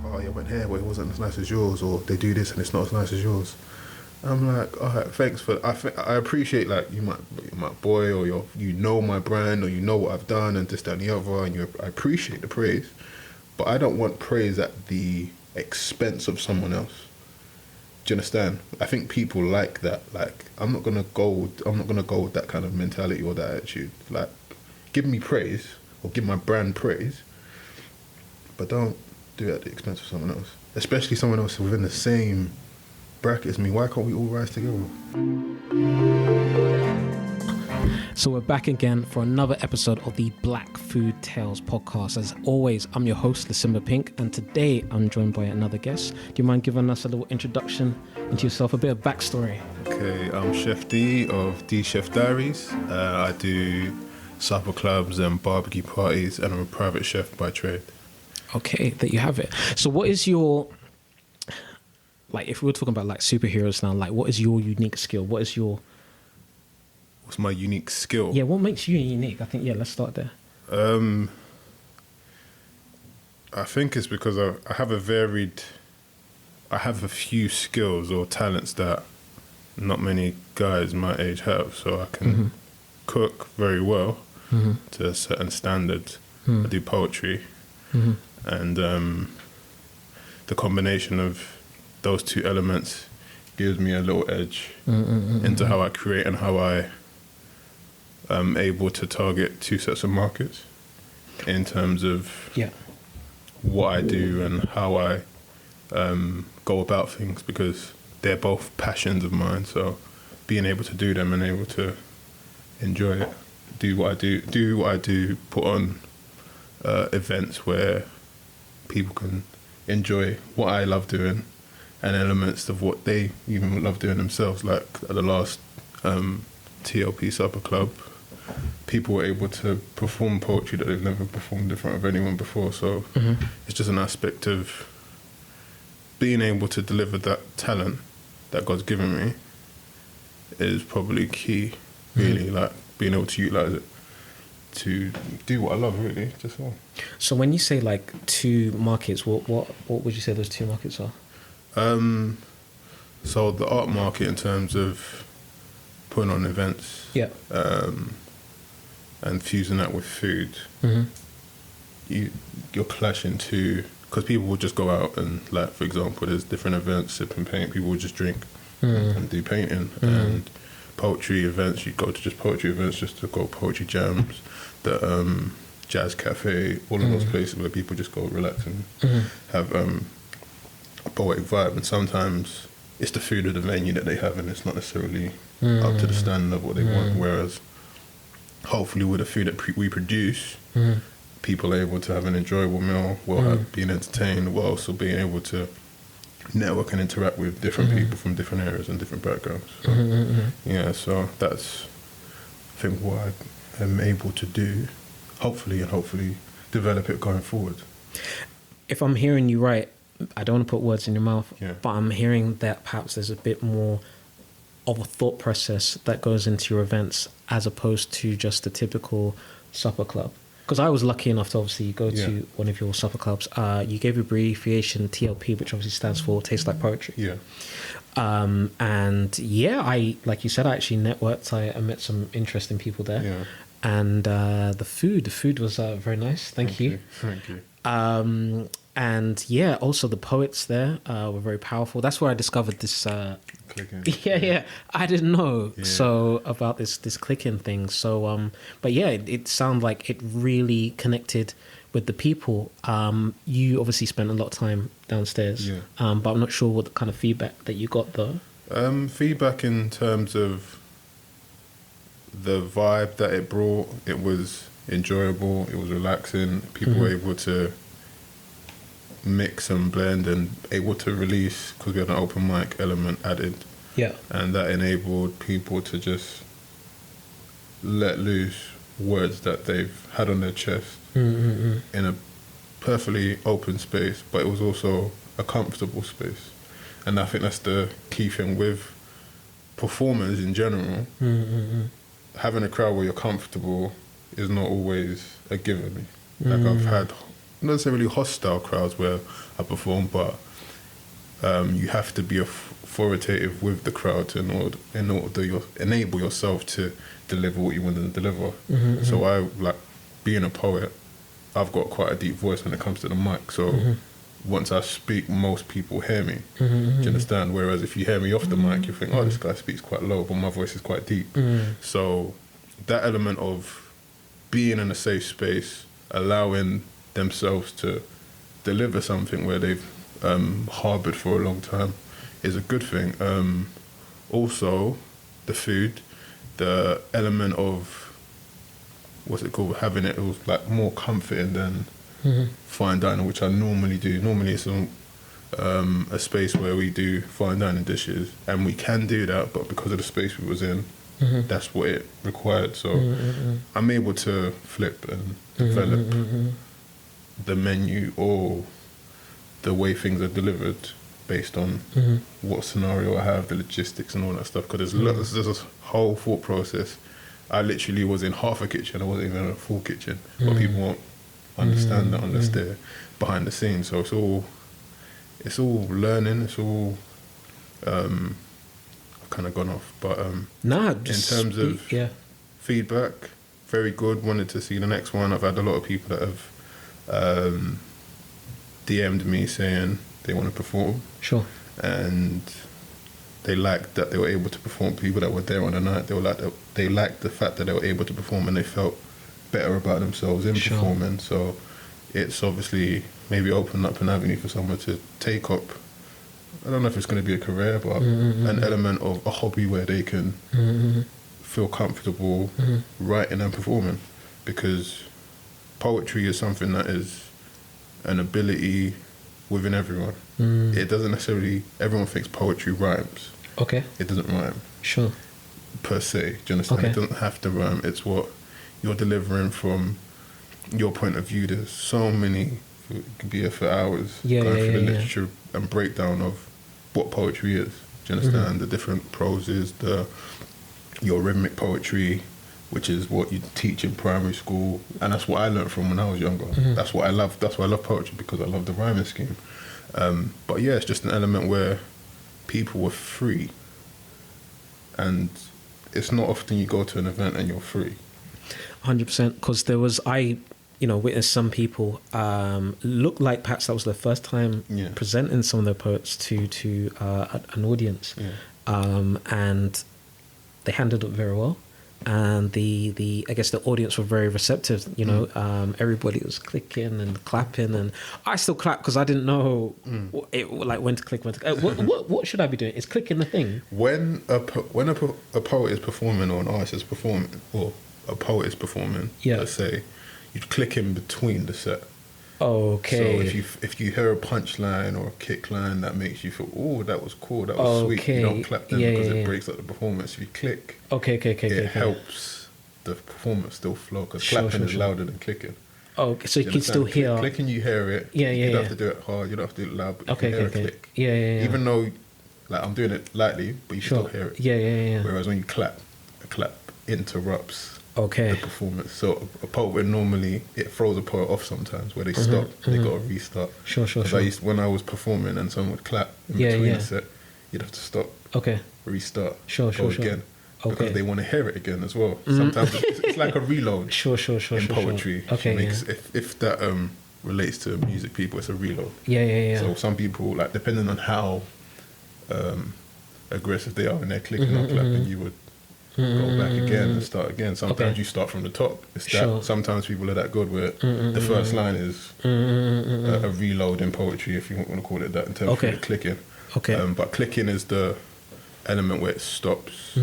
oh, you went here, but it wasn't as nice as yours, or they do this and it's not as nice as yours. I'm like, all right, thanks for. I appreciate like you're my boy, or you know my brand, or you know what I've done, and this, that, and the other, and I appreciate the praise, but I don't want praise at the expense of someone else. Do you understand? I think people like that. Like, I'm not gonna go with that kind of mentality or that attitude. Like, give me praise or give my brand praise, but don't do it at the expense of someone else, especially someone else within the same bracket as me. Why can't we all rise together? So we're back again for another episode of the Black Food Tales podcast. As always, I'm your host, Lasimba Pink, and today I'm joined by another guest. Do you mind giving us a little introduction into yourself, a bit of backstory? Okay, I'm Chef D of D Chef Diaries. I do supper clubs and barbecue parties, and I'm a private chef by trade. Okay, there you have it. So what is your, like, if we were talking about like superheroes now, like what is your unique skill? What's my unique skill? Yeah, what makes you unique? I think, let's start there. I think it's because I have a few skills or talents that not many guys my age have. So I can cook very well to a certain standard. I do poetry. And the combination of those two elements gives me a little edge into how I create and how I am able to target two sets of markets in terms of what I do and how I go about things, because they're both passions of mine. So being able to do them and able to enjoy it, do what I do, put on events where people can enjoy what I love doing and elements of what they even love doing themselves. Like at the last TLP Supper Club, people were able to perform poetry that they've never performed in front of anyone before. So it's just an aspect of being able to deliver that talent that God's given me is probably key, really, like being able to utilize it to do what I love, really, just all. So when you say like two markets, what would you say those two markets are? So the art market in terms of putting on events, and fusing that with food, you're clashing to, because people will just go out and, like, for example, there's different events, sip and paint, people will just drink and do painting, and poetry events, you go to just poetry events just to go poetry jams, the jazz cafe, all of those places where people just go relax and have a poetic vibe. And sometimes it's the food of the venue that they have, and it's not necessarily up to the standard of what they want. Whereas hopefully with the food that we produce, people are able to have an enjoyable meal while being entertained, while also being able to network and interact with different people from different areas and different backgrounds. So, so that's, I think, what I am able to do, hopefully develop it going forward. If I'm hearing you right, I don't want to put words in your mouth, but I'm hearing that perhaps there's a bit more of a thought process that goes into your events as opposed to just the typical supper club. Because I was lucky enough to obviously go to one of your supper clubs. You gave abbreviation TLP, which obviously stands for Taste Like Poetry. I, like you said, I actually networked. I met some interesting people there. And the food was very nice. Thank you. Thank you. And also the poets there were very powerful. That's where I discovered this. Clicking. I didn't know so about this clicking thing. So, but it sounded like it really connected with the people. You obviously spent a lot of time downstairs, but I'm not sure what the kind of feedback that you got though. Feedback in terms of the vibe that it brought. It was enjoyable. It was relaxing. People were able to mix and blend and able to release, because we had an open mic element added, and that enabled people to just let loose words that they've had on their chest in a perfectly open space, but it was also a comfortable space. And I think that's the key thing with performers in general. Having a crowd where you're comfortable is not always a given. Like I've had not necessarily hostile crowds where I perform, but you have to be authoritative with the crowd in order enable yourself to deliver what you want to deliver. So I like being a poet. I've got quite a deep voice when it comes to the mic. So once I speak, most people hear me. Do you understand? Whereas if you hear me off the mic, you think, oh, this guy speaks quite low, but my voice is quite deep. So that element of being in a safe space, allowing themselves to deliver something where they've harboured for a long time is a good thing. Also, the food, the element of, what's it called, having it was like more comforting than fine dining, which I normally do. Normally it's a space where we do fine dining dishes, and we can do that, but because of the space we was in, that's what it required. So I'm able to flip and develop the menu or the way things are delivered based on what scenario I have, the logistics and all that stuff. Because there's a whole thought process. I literally was in half a kitchen. I wasn't even in a full kitchen. But people won't understand that unless they're behind the scenes. So it's all learning. It's all I've kind of gone off. But in terms of feedback, very good. Wanted to see the next one. I've had a lot of people that have DM'd me saying they want to perform. Sure. And they liked that they were able to perform. People that were there on the night, they liked the fact that they were able to perform, and they felt better about themselves in performing. So it's obviously maybe opened up an avenue for someone to take up, I don't know if it's going to be a career, but an element of a hobby where they can feel comfortable writing and performing. Because poetry is something that is an ability within everyone. It doesn't necessarily, everyone thinks poetry rhymes. Okay. It doesn't rhyme. Sure. Per se, do you understand? Okay. It doesn't have to rhyme. It's what you're delivering from your point of view. There's so many, it could be here for hours, going through the literature and breakdown of what poetry is. Do you understand? The different proses, your rhythmic poetry, which is what you teach in primary school, and that's what I learned from when I was younger. That's what I love. That's why I love poetry, because I love the rhyming scheme. But yeah, it's just an element where people were free, and it's not often you go to an event and you're free. 100%, because there was witnessed some people looked like perhaps that was their first time presenting some of their poets to an audience, and they handled it very well. And the I guess the audience were very receptive. Everybody was clicking and clapping, and I still clap because I didn't know when to click. What should I be doing? Is clicking the thing? When a poet is performing, or an artist is performing, or a poet is performing, let's say, you'd click in between the set. Okay. So if you hear a punchline or a kick line that makes you feel, oh, that was cool, that was sweet, you don't clap them because it breaks up the performance. If you click, it helps the performance still flow, because clapping is louder than clicking. Oh, so you can still hear. Clicking, you hear it. You don't have to do it hard, you don't have to do it loud, but you can hear a click. Even though, like, I'm doing it lightly, but you still hear it. Whereas when you clap, a clap interrupts the performance. So a poet would normally, it throws a poet off sometimes, where they stop, they got to restart. Sure. When I was performing and someone would clap in between the set, you'd have to stop, restart, go again, because they want to hear it again as well. Sometimes it's like a reload. In poetry. If that relates to music people, it's a reload. So some people, like, depending on how aggressive they are when they're clicking or clapping, you would go back again and start again. Sometimes you start from the top. It's that. Sometimes people are that good where the first line is a reload in poetry, if you want to call it that, in terms of clicking. But clicking is the element where it stops.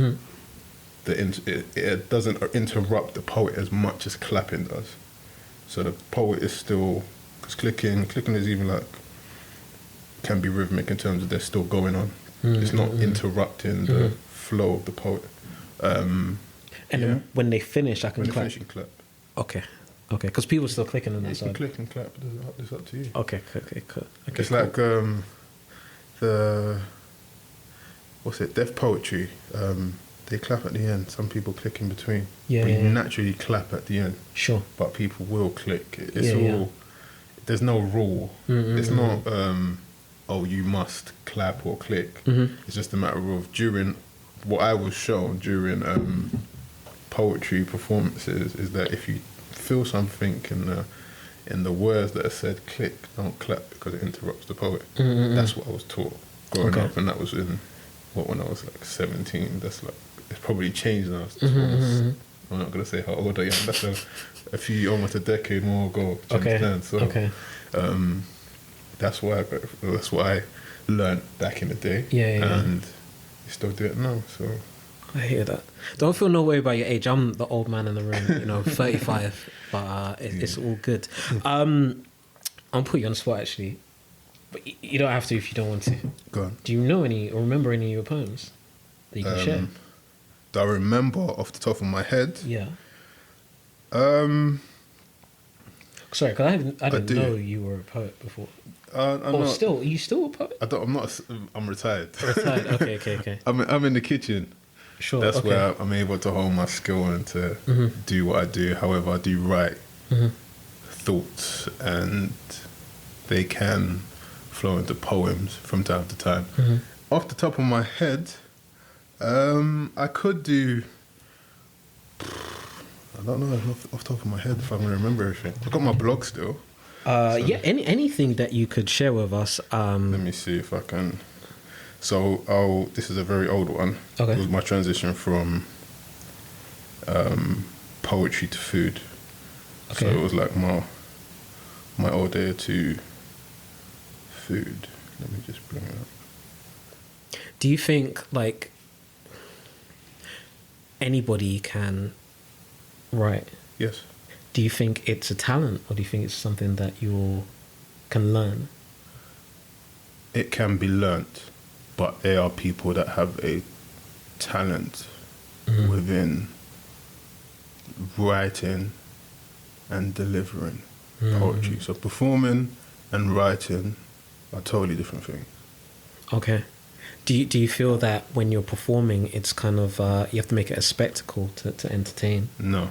It doesn't interrupt the poet as much as clapping does. So the poet is still, because clicking is even like, can be rhythmic in terms of they're still going on. It's not interrupting the flow of the poet. And then when they finish, I can clap. When they finish, you can clap. Okay, because people are still clicking on that side. You can click and clap. It's up to you. Okay, cool. It's like deaf poetry. They clap at the end. Some people click in between. But you naturally clap at the end. Sure. But people will click. It there's no rule. It's not oh, you must clap or click. It's just a matter of during what I was shown during poetry performances is that if you feel something in the words that are said, click, don't clap because it interrupts the poet. That's what I was taught growing up, and that was when I was like 17. That's like, it's probably changed now. It's almost, I'm not gonna say how old I am. That's a few, almost a decade more ago. Do you understand? So that's what I learned back in the day. And you still do it now. So I hear that. Don't feel no way about your age. I'm the old man in the room, 35, but it's all good. I'll put you on the spot, actually. But you don't have to if you don't want to. Go on. Do you know any or remember any of your poems that you can share? Do I remember off the top of my head? Yeah. Sorry, because I didn't know you were a poet before. Are you still a poet? I'm not. I'm retired. Retired. Okay. I'm in the kitchen. Sure. That's where I'm able to hone my skill and to do what I do. However, I do write thoughts, and they can flow into poems from time to time. Off the top of my head, I could do. I don't know off the top of my head if I'm going to remember everything. I've got my blog still. Yeah, anything that you could share with us. Let me see if I can. So, this is a very old one. Okay. It was my transition from poetry to food. Okay. So it was like my order to food. Let me just bring it up. Do you think like anybody can write? Yes. Do you think it's a talent, or do you think it's something that you can learn? It can be learnt, but there are people that have a talent within writing and delivering poetry. So performing and writing are totally different things. Okay. Do you feel that when you're performing, it's kind of you have to make it a spectacle to entertain? No,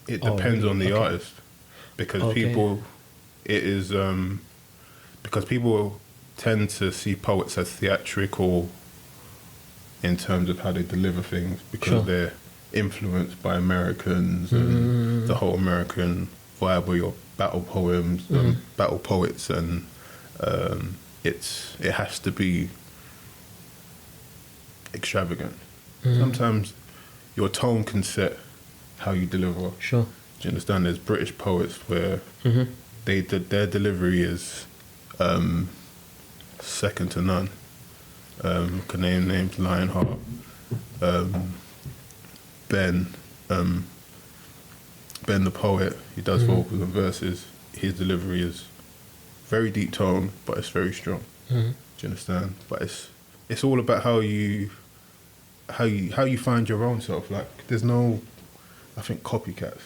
it depends on the artist, because people tend to see poets as theatrical in terms of how they deliver things, because they're influenced by Americans and the whole American vibe, or your battle poems, battle poets, and it has to be extravagant. Sometimes your tone can set how you deliver. Sure. Do you understand? There's British poets where their delivery is second to none. Can name names: Lionheart, Ben the poet. He does vocals and verses. His delivery is very deep tone, but it's very strong. Do you understand? But it's all about how you find your own self. Like, there's no, I think, copycats.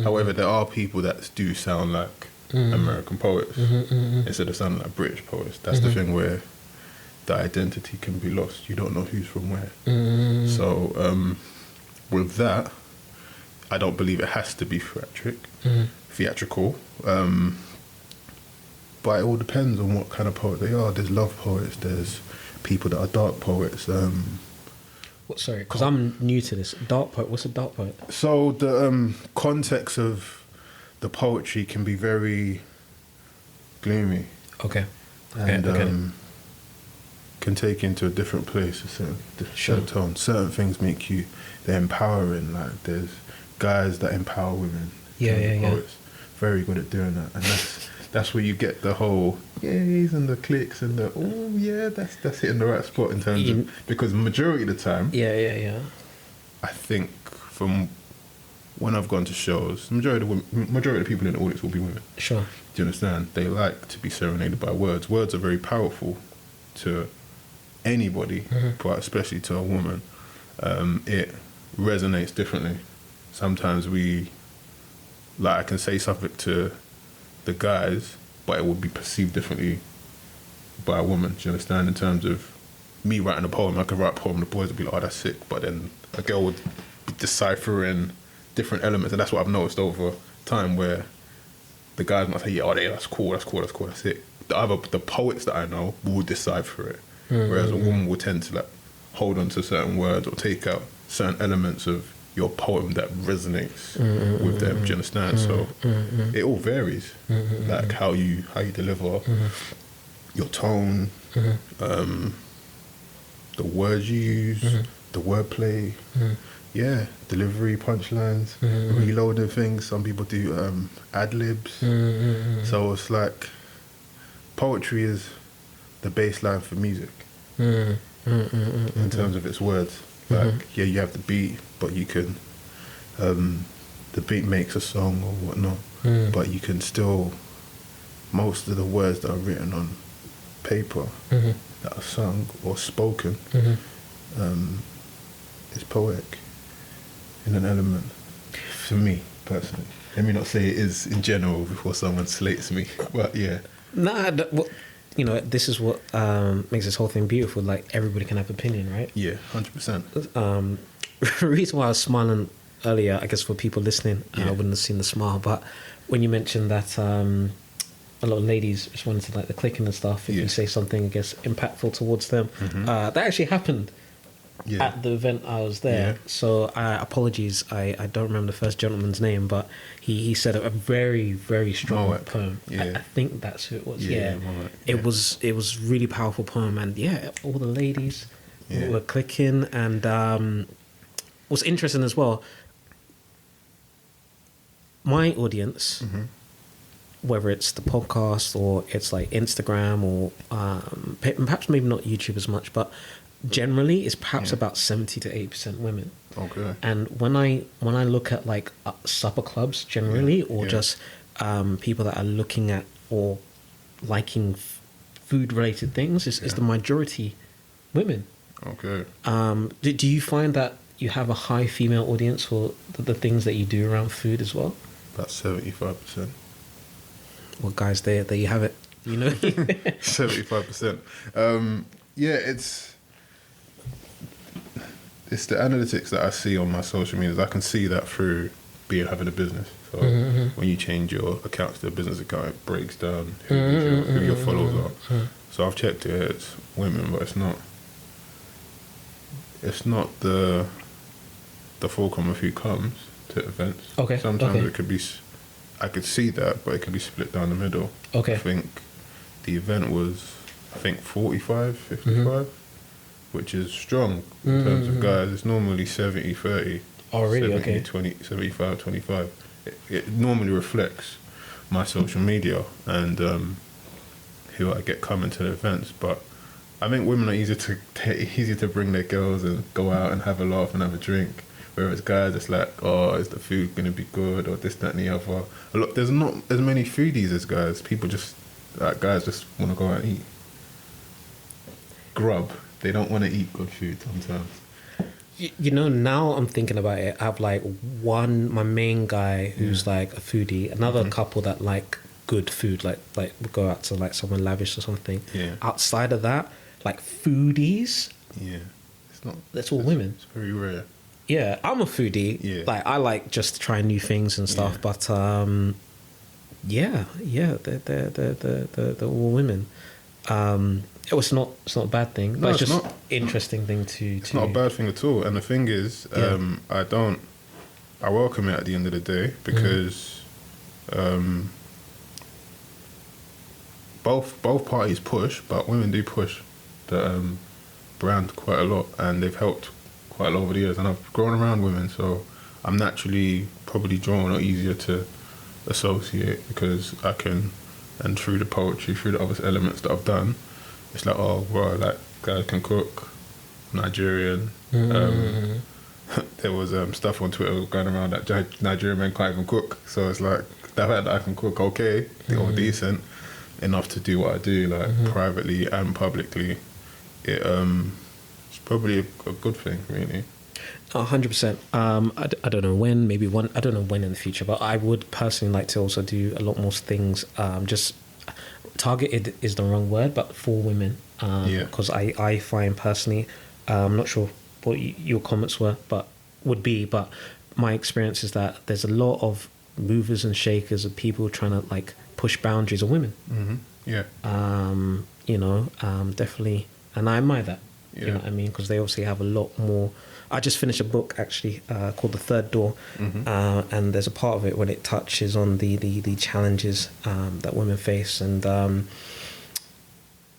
However, there are people that do sound like American poets instead of sounding like British poets. That's the thing where the identity can be lost. You don't know who's from where. So with that, I don't believe it has to be theatrical. But it all depends on what kind of poet they are. There's love poets. There's people that are dark poets. Sorry, because I'm new to this. Dark poet. What's a dark poet? So the context of the poetry can be very gloomy. Okay. And can take you into a different place, a certain tone. Certain things make you, they're empowering. Like, there's guys that empower women. Poets. Very good at doing that. And that's where you get the whole yays and the clicks and the that's hitting the right spot in terms of, because majority of the time I think from when I've gone to shows, majority of the people in the audience will be women. Sure. Do you understand? They like to be serenaded by words. Words are very powerful to anybody, but especially to a woman. It resonates differently. Sometimes I can say something to the guys, but it would be perceived differently by a woman. Do you understand? In terms of me writing a poem, I could write a poem, the boys would be like, "Oh, that's sick," but then a girl would be deciphering different elements, and that's what I've noticed over time, where the guys might say, yeah, that's cool, that's it. The poets that I know will decipher it, whereas a woman will tend to like hold on to certain words or take out certain elements of your poem that resonates with them. Do you understand? So it all varies, like how you deliver, your tone, the words you use, the wordplay, delivery, punchlines, reloading things. Some people do ad libs. So it's like poetry is the baseline for music in terms of its words. Like you have the beat, but you can the beat makes a song or whatnot, but you can still, most of the words that are written on paper that are sung or spoken is poetic in an element, for me personally. Let me not say it is in general before someone slates me, but yeah. Nah, well, you know, this is what makes this whole thing beautiful. Like, everybody can have opinion, right? Yeah, 100%. The reason why I was smiling earlier, I guess for people listening, I wouldn't have seen the smile, but when you mentioned that a lot of ladies responded to like the clicking and stuff, if you say something, I guess, impactful towards them, that actually happened at the event I was there. So apologies, I don't remember the first gentleman's name, but he said a very, very strong poem. I think that's who it was. It was really powerful poem, and all the ladies were clicking. And what's interesting as well, my audience, whether it's the podcast or it's like Instagram or perhaps maybe not YouTube as much, but generally it's perhaps about 70 to 80% women. Okay. And when I look at like supper clubs generally, or just people that are looking at or liking food related things, is the majority women. Okay. Do you find that you have a high female audience for the things that you do around food as well? About 75%. Well, guys, there you have it. You know, 75%. It's the analytics that I see on my social media. I can see that through having a business. So when you change your account to a business account, it breaks down who your followers are. So I've checked it. It's women, but it's not. It's not the fulcrum of who comes to events. Okay. Sometimes it could be. I could see that, but it could be split down the middle. Okay. I think the event was, 45, 55, which is strong in terms of guys. It's normally 70, 30. Oh, really? 70, Okay. 20, 75, 25. It normally reflects my social media and who I get coming to the events. But I think women are easier to bring their girls and go out and have a laugh and have a drink. Whereas guys, it's like, oh, is the food going to be good or this, that, and the other. There's not as many foodies as guys. People guys just want to go out and eat. Grub. They don't want to eat good food sometimes. You know, now I'm thinking about it, I have like my main guy who's like a foodie, another couple that like good food, like we go out to like somewhere lavish or something. Yeah. Outside of that, like foodies. Yeah. That's all women. It's very rare. Yeah, I'm a foodie. Yeah. Like, I like just trying new things and stuff, but they're all women. It's not a bad thing, but it's just an interesting thing to. It's not a bad thing at all, and the thing is, I welcome it at the end of the day because both parties push, but women do push the brand quite a lot, and they've helped quite a lot over the years, and I've grown around women, so I'm naturally probably drawn or easier to associate because I can, and through the poetry, through the other elements that I've done, it's like, oh, well, like, guys can cook, Nigerian. There was stuff on Twitter going around that Nigerian men can't even cook, so it's like, the fact that I can cook okay, or decent, enough to do what I do, like, privately and publicly, it's probably a good thing, really. 100%. I don't know when, I don't know when in the future, but I would personally like to also do a lot more things. Just targeted is the wrong word, but for women. Because I find personally, I'm not sure what your comments were, but my experience is that there's a lot of movers and shakers of people trying to like push boundaries of women. Yeah. Definitely, and I admire that. Yeah. You know what I mean? Because they obviously have a lot more. I just finished a book actually called The Third Door, and there's a part of it when it touches on the challenges that women face, and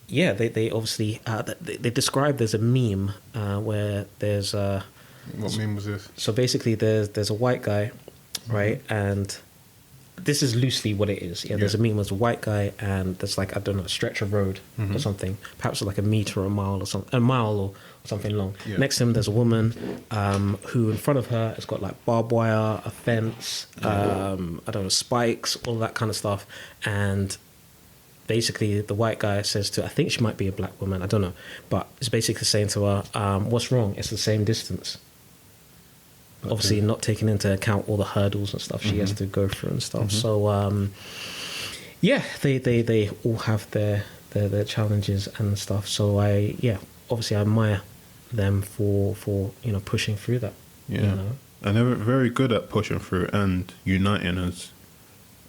they obviously they describe there's a meme where there's what meme was this? So basically there's a white guy, right, and this is loosely what it is. There's a meme. There's a white guy, and there's like, I don't know, a stretch of road or something, perhaps like a meter or a mile or something, or something long. Yeah. Next to him, there's a woman who in front of her has got like barbed wire, a fence, I don't know, spikes, all that kind of stuff. And basically, the white guy says to, I think she might be a black woman, I don't know, but it's basically saying to her, "What's wrong? It's the same distance." Okay. Obviously, not taking into account all the hurdles and stuff she has to go through and stuff. So, they all have their challenges and stuff. So obviously I admire them for pushing through that. Yeah, you know? And they're very good at pushing through and uniting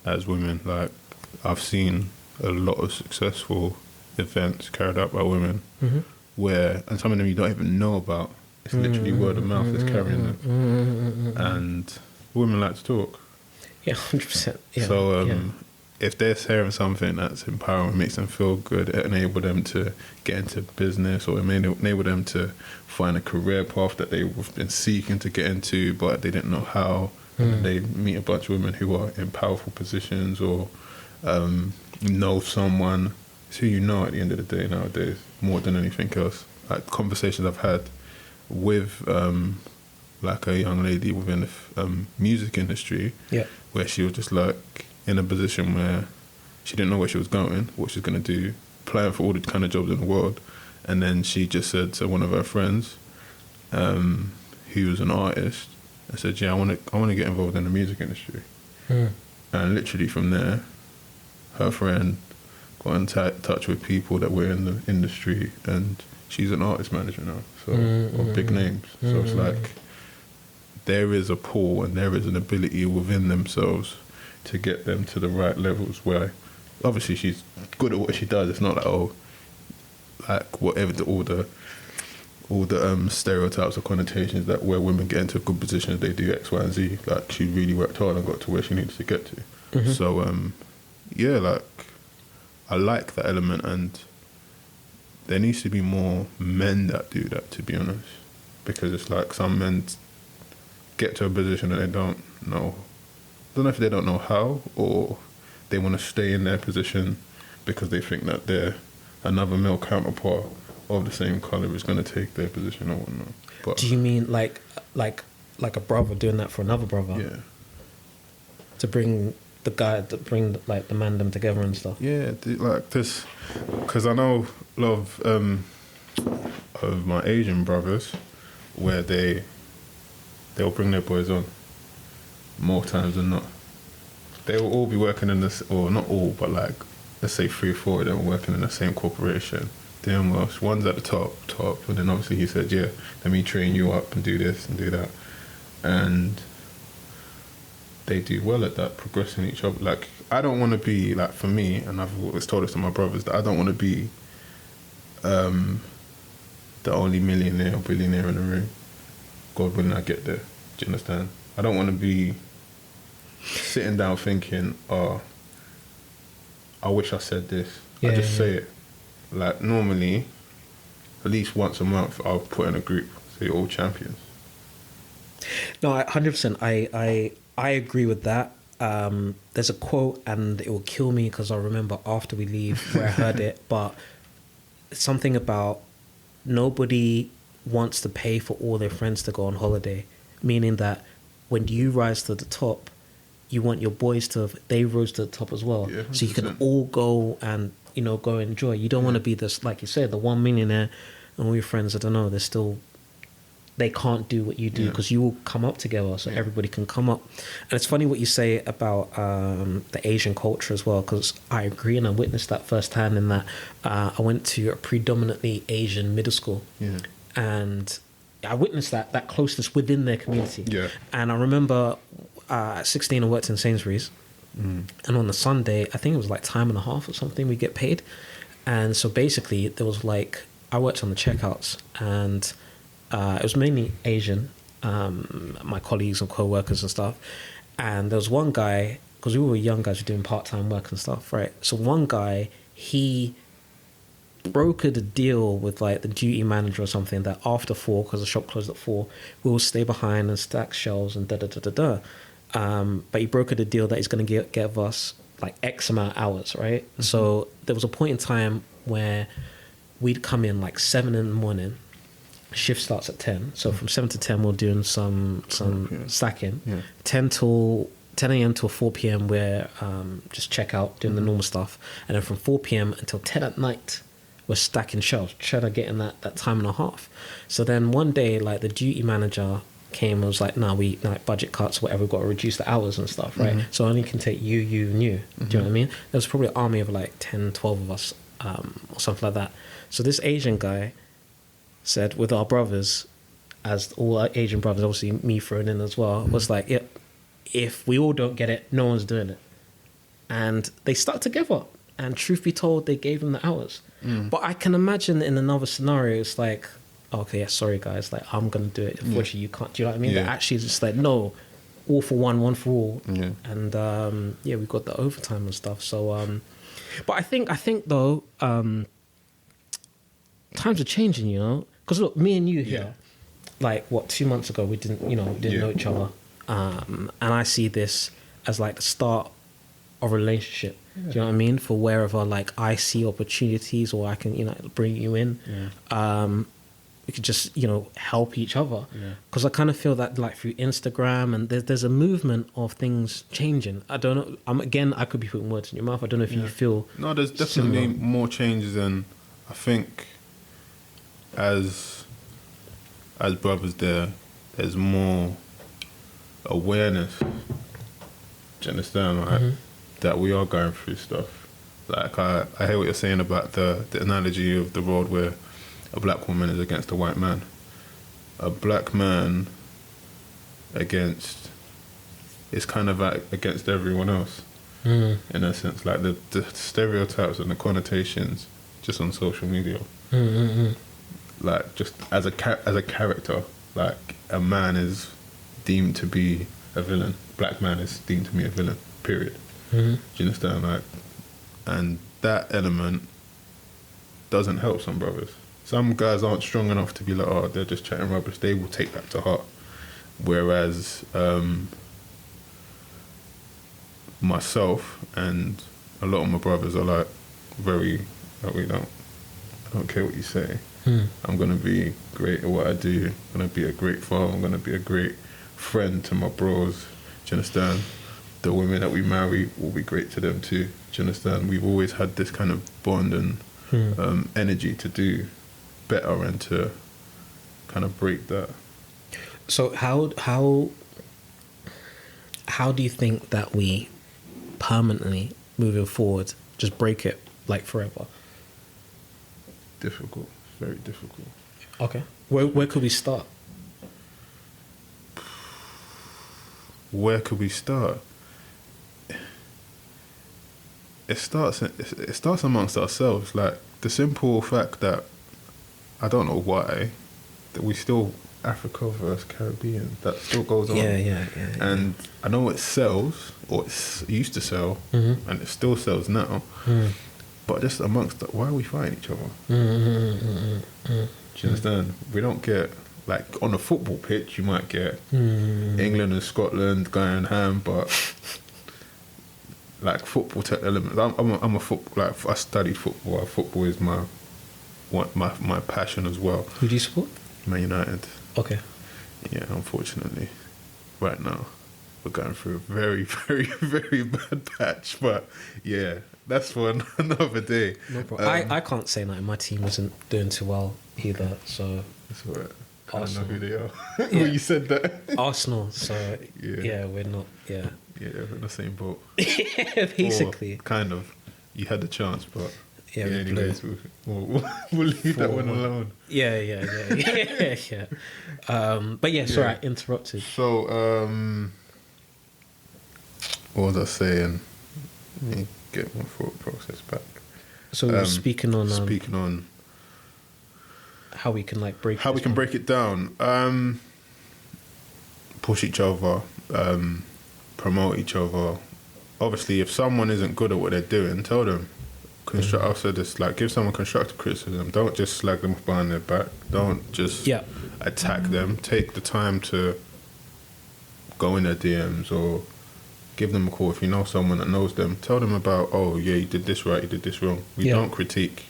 as women. Like, I've seen a lot of successful events carried out by women, and some of them you don't even know about. It's literally word of mouth that's carrying them. And women like to talk. Yeah, 100%. Yeah, so if they're sharing something that's empowering, makes them feel good, it enable them to get into business, or it may enable them to find a career path that they've been seeking to get into, but they didn't know how. And they meet a bunch of women who are in powerful positions, or know someone. It's who you know at the end of the day nowadays, more than anything else. Like conversations I've had with like a young lady within the music industry, where she was just like in a position where she didn't know where she was going, what she was going to do, applying for all the kind of jobs in the world, and then she just said to one of her friends, who was an artist, I said, "Yeah, I want to get involved in the music industry," and literally from there, her friend got in touch with people that were in the industry, and she's an artist manager now, so of big names. So it's like there is a pull and there is an ability within themselves to get them to the right levels, where obviously she's good at what she does. It's not like, like whatever all the stereotypes or connotations that where women get into good positions, they do X, Y, and Z. Like, she really worked hard and got to where she needs to get to. So like, I like that element, and there needs to be more men that do that, to be honest, because it's like some men get to a position that they don't know. I don't know if they don't know how, or they want to stay in their position because they think that another male counterpart of the same colour is going to take their position or whatnot. But do you mean like a brother doing that for another brother? Yeah. To bring like the mandem together and stuff. Yeah, like this, because I know a lot of my Asian brothers where they'll bring their boys on more times than not. They will all be working in this, or not all, but like let's say 3 or 4 of them are working in the same corporation. Then one's at the top, and then obviously he said, "Yeah, let me train you up and do this and do that," and they do well at that, progressing each other. Like, I don't want to be, like, for me, and I've always told this to my brothers, that I don't want to be the only millionaire or billionaire in the room. God willing, I get there. Do you understand? I don't want to be sitting down thinking, "Oh, I wish I said this." I just say it. Like, normally, at least once a month, I'll put in a group, say, all champions. No, 100%. I agree with that. There's a quote, and it will kill me because I'll remember after we leave where I heard it, but something about nobody wants to pay for all their friends to go on holiday, meaning that when you rise to the top, you want your boys they rose to the top as well. Yeah, so you can all go and, go enjoy. You don't want to be this, like you said, the one millionaire and all your friends, I don't know, they can't do what you do because you all come up together, so everybody can come up. And it's funny what you say about the Asian culture as well, because I agree, and I witnessed that firsthand in that I went to a predominantly Asian middle school, and I witnessed that closeness within their community. And I remember at 16, I worked in Sainsbury's. And on the Sunday, I think it was like time and a half or something, we get paid. And so basically, there was like, I worked on the checkouts, and it was mainly Asian, my colleagues and co-workers and stuff. And there was one guy, because we were young guys, we were doing part-time work and stuff, right? So one guy, he brokered a deal with like the duty manager or something that after 4, because the shop closed at 4, we'll stay behind and stack shelves and da-da-da-da-da. But he brokered a deal that he's going to give us like X amount of hours, right? Mm-hmm. So there was a point in time where we'd come in like 7 in the morning, shift starts at 10. So from 7 to 10, we're doing some stacking. Yeah. 10 a.m. till 4 p.m. we're just check out, doing the normal stuff. And then from 4 p.m. until 10 at night, we're stacking shelves, trying to get in that time and a half. So then one day, like the duty manager came and was like, no, we like budget cuts, whatever, we've got to reduce the hours and stuff, right? Mm-hmm. So I only can take you, and you. Mm-hmm. Do you know what I mean? There was probably an army of like 10, 12 of us, or something like that. So this Asian guy said, with our brothers, as all our Asian brothers, obviously me thrown in as well, was like, yep, if we all don't get it, no one's doing it. And they stuck together. And truth be told, they gave him the hours. But I can imagine in another scenario, it's like, okay, yeah, sorry guys, like I'm gonna do it. Unfortunately, you can't. Do you know what I mean? Yeah. But actually, it's just like, no, all for one for all. Yeah. And yeah, we got the overtime and stuff. So, but I think though, times are changing. You know, because look, me and you here, like what 2 months ago, we didn't know each other, and I see this as like the start of a relationship. Do you know what I mean? For wherever like I see opportunities, or I can bring you in. Yeah. We could just help each other, because I kind of feel that like through Instagram, and there's a movement of things changing. I don't know. I could be putting words in your mouth. I don't know if you feel. No, there's definitely more changes, and I think as brothers, there's more awareness. Do you understand? Like, that we are going through stuff. Like I hear what you're saying about the analogy of the road where a black woman is against a white man. A black man is kind of like against everyone else. In a sense, like the stereotypes and the connotations just on social media. Like just as a character, like a man is deemed to be a villain. Black man is deemed to be a villain. Period. Do you understand? Like, and that element doesn't help some brothers. Some guys aren't strong enough to be like, oh, they're just chatting rubbish. They will take that to heart. Whereas myself and a lot of my brothers are like very, like, I don't care what you say. I'm going to be great at what I do. I'm going to be a great father. I'm going to be a great friend to my bros. Do you understand? The women that we marry will be great to them too. Do you understand? We've always had this kind of bond and energy to do better and to kind of break that. So how do you think that we permanently, moving forward, just break it like forever? Difficult. Very difficult. Okay. Where could we start? Where could we start? It starts amongst ourselves. Like the simple fact that I don't know why that we still Africa versus Caribbean, that still goes on. Yeah. And I know it sells, or it used to sell, and it still sells now. But just amongst that, why are we fighting each other? Do you understand? We don't get, like, on a football pitch, you might get England and Scotland going ham, but like football elements. I'm a football. Like I studied football. Football is my passion as well. Who do you support? Man United. Okay. Yeah, unfortunately, right now we're going through a very, very, very bad patch. But yeah, that's for another day. No problem. I can't say that my team isn't doing too well either. So that's all right. I don't know who they are. When you said that. Arsenal. So yeah, we're not. Yeah. Yeah, we're in the same boat. Yeah, basically. Or kind of. You had the chance, but yeah. Anyways, we'll leave that one alone. Yeah. But yeah, sorry, I interrupted. So what was I saying? Let me get my thought process back. So speaking on how we can like break it down. Push each other, promote each other. Obviously, if someone isn't good at what they're doing, tell them. I've said this, like, give someone constructive criticism. Don't just slag them behind their back. Don't just attack them. Take the time to go in their DMs or give them a call. If you know someone that knows them, tell them about, oh, yeah, you did this right, you did this wrong. We don't critique.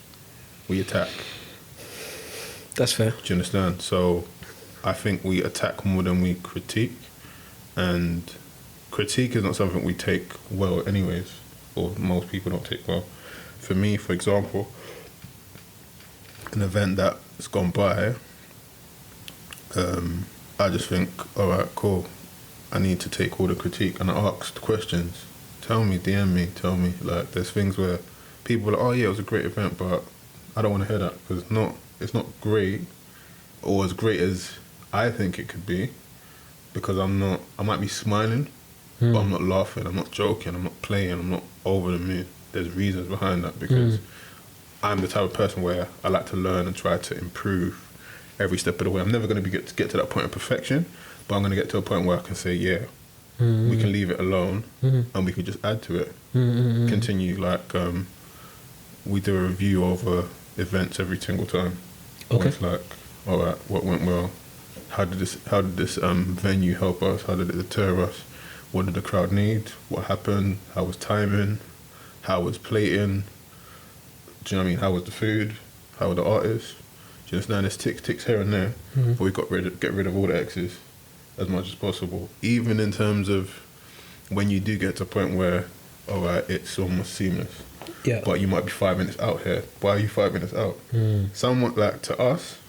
We attack. That's fair. Do you understand? So I think we attack more than we critique. And critique is not something we take well anyways, or most people don't take well. For me, for example, an event that's gone by, I just think, all right, cool. I need to take all the critique, and I asked questions. Tell me, DM me, tell me. Like, there's things where people are like, oh yeah, it was a great event, but I don't want to hear that because it's not great or as great as I think it could be, because I might be smiling, but I'm not laughing, I'm not joking, I'm not playing, I'm not over the moon. There's reasons behind that, because I'm the type of person where I like to learn and try to improve every step of the way. I'm never going to get to that point of perfection, but I'm going to get to a point where I can say, yeah, we can leave it alone and we can just add to it. Continue, like, we do a review over events every single time. Okay. It's like, all right, what went well? How did this venue help us? How did it deter us? What did the crowd need? What happened? How was timing? How was plating? Do you know what I mean? How was the food? How were the artists? Do you understand? There's ticks here and there, but we get rid of all the X's as much as possible. Even in terms of when you do get to a point where, all right, it's almost seamless. Yeah. But you might be 5 minutes out here. Why are you 5 minutes out? Somewhat like, to us,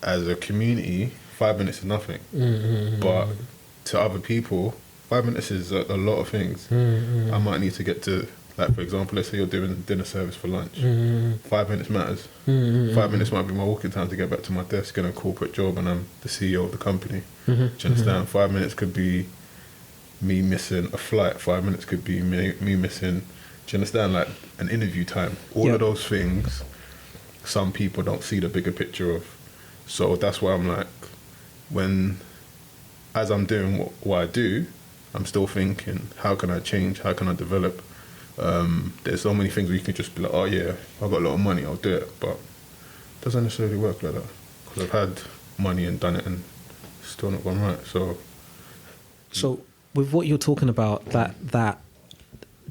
as a community, 5 minutes is nothing. But to other people, 5 minutes is a lot of things. I might need to get to, like, for example, let's say you're doing dinner service for lunch. 5 minutes matters. 5 minutes might be my walking time to get back to my desk in a corporate job and I'm the CEO of the company. Do you understand? 5 minutes could be me missing a flight. 5 minutes could be me missing, do you understand, like, an interview time. All of those things, some people don't see the bigger picture of. So that's why I'm like, as I'm doing what I do, I'm still thinking, how can I change? How can I develop? There's so many things where you can just be like, oh yeah, I've got a lot of money, I'll do it. But it doesn't necessarily work like that. Because I've had money and done it and still not gone right. So with what you're talking about, that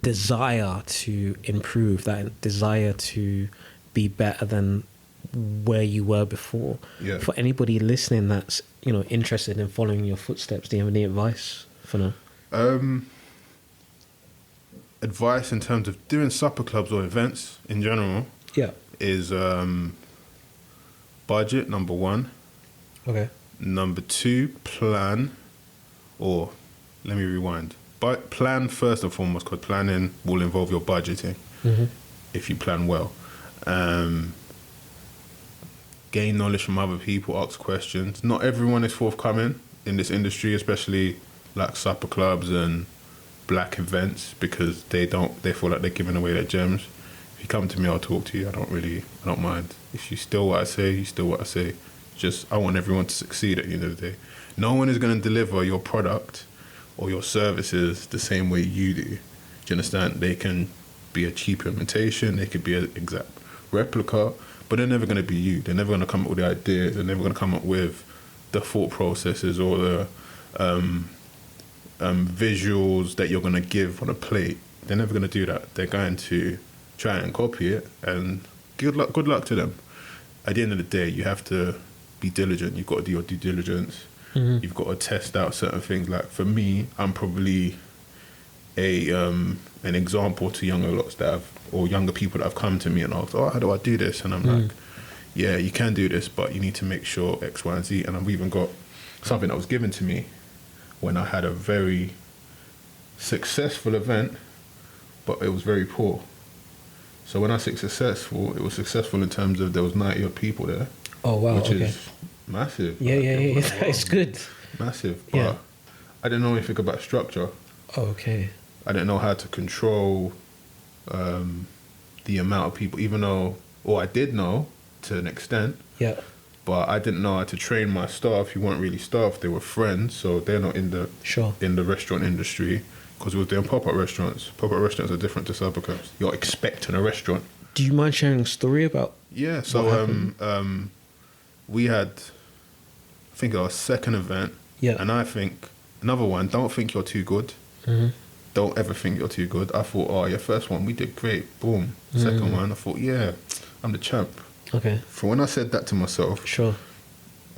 desire to improve, that desire to be better than where you were before, for anybody listening that's, you know, interested in following your footsteps, do you have any advice for now? Advice in terms of doing supper clubs or events in general is budget, number one. Okay. Number two, plan, or let me rewind. But plan first and foremost, because planning will involve your budgeting if you plan well. Gain knowledge from other people, ask questions. Not everyone is forthcoming in this industry, especially like supper clubs and black events, because they feel like they're giving away their gems. If you come to me, I'll talk to you. I don't mind. If you steal what I say, you steal what I say. Just, I want everyone to succeed at the end of the day. No one is going to deliver your product or your services the same way you do. Do you understand? They can be a cheap imitation, they could be an exact replica, but they're never going to be you. They're never going to come up with the ideas. They're never going to come up with the thought processes or the visuals that you're going to give on a plate. They're never going to do that. They're going to try and copy it, and good luck to them. At the end of the day, you have to be diligent. You've got to do your due diligence. You've got to test out certain things. Like, for me, I'm probably an example to younger people that have come to me and asked, oh, how do I do this? And I'm like, yeah, you can do this, but you need to make sure X, Y, and Z. And I've even got something that was given to me when I had a very successful event, but it was very poor. So when I say successful, it was successful in terms of there was 90 odd people there. Oh, wow. Which is massive. Yeah. It's good. Massive. But I didn't know anything about structure. Okay. I didn't know how to control the amount of people, even though, or I did know to an extent, Yeah. but I didn't know how to train my staff who weren't really staff. They were friends, so they're not in the Sure. restaurant industry, because we were doing pop-up restaurants. Pop-up restaurants are different to Cybercamps. You're expecting a restaurant. Do you mind sharing a story about? Yeah, so we had, I think, our second event. Yeah. And I think, another one, don't think you're too good. Mm-hmm. Don't ever think you're too good. I thought, oh, your first one, we did great. Boom. Second one, I thought, yeah, I'm the champ. Okay. For when I said that to myself, Sure.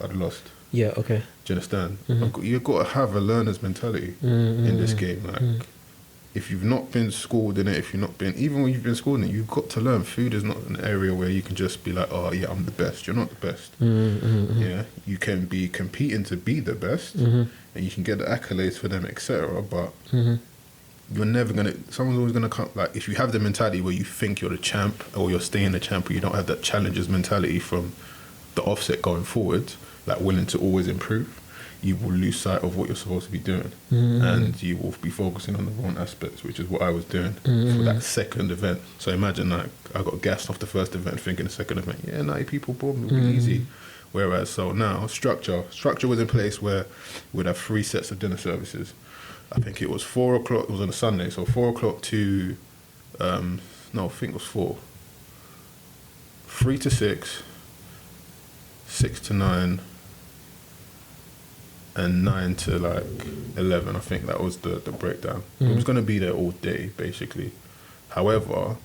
I'd lost. Yeah. Okay. Do you understand? Mm-hmm. You've got to have a learner's mentality in this game. Like, if you've not been schooled in it, if you've not been, even when you've been schooled in it, you've got to learn. Food is not an area where you can just be like, oh, yeah, I'm the best. You're not the best. Yeah, you can be competing to be the best, and you can get the accolades for them, etc. But you're never gonna. Someone's always gonna come. Like, if you have the mentality where you think you're the champ, or you're staying the champ, or you don't have that challenger's mentality from the offset going forward, like willing to always improve, you will lose sight of what you're supposed to be doing, and you will be focusing on the wrong aspects, which is what I was doing for that second event. So imagine, like, I got gassed off the first event thinking the second event, 90 people, boom, it'll be easy. Whereas, so now, structure was in place where we'd have 3 sets of dinner services. I think it was 4 o'clock, it was on a Sunday, so 4 o'clock to, I think it was 4. 3 to 6, 6 to 9, and 9 to like 11. I think that was the breakdown. It was going to be there all day, basically. However,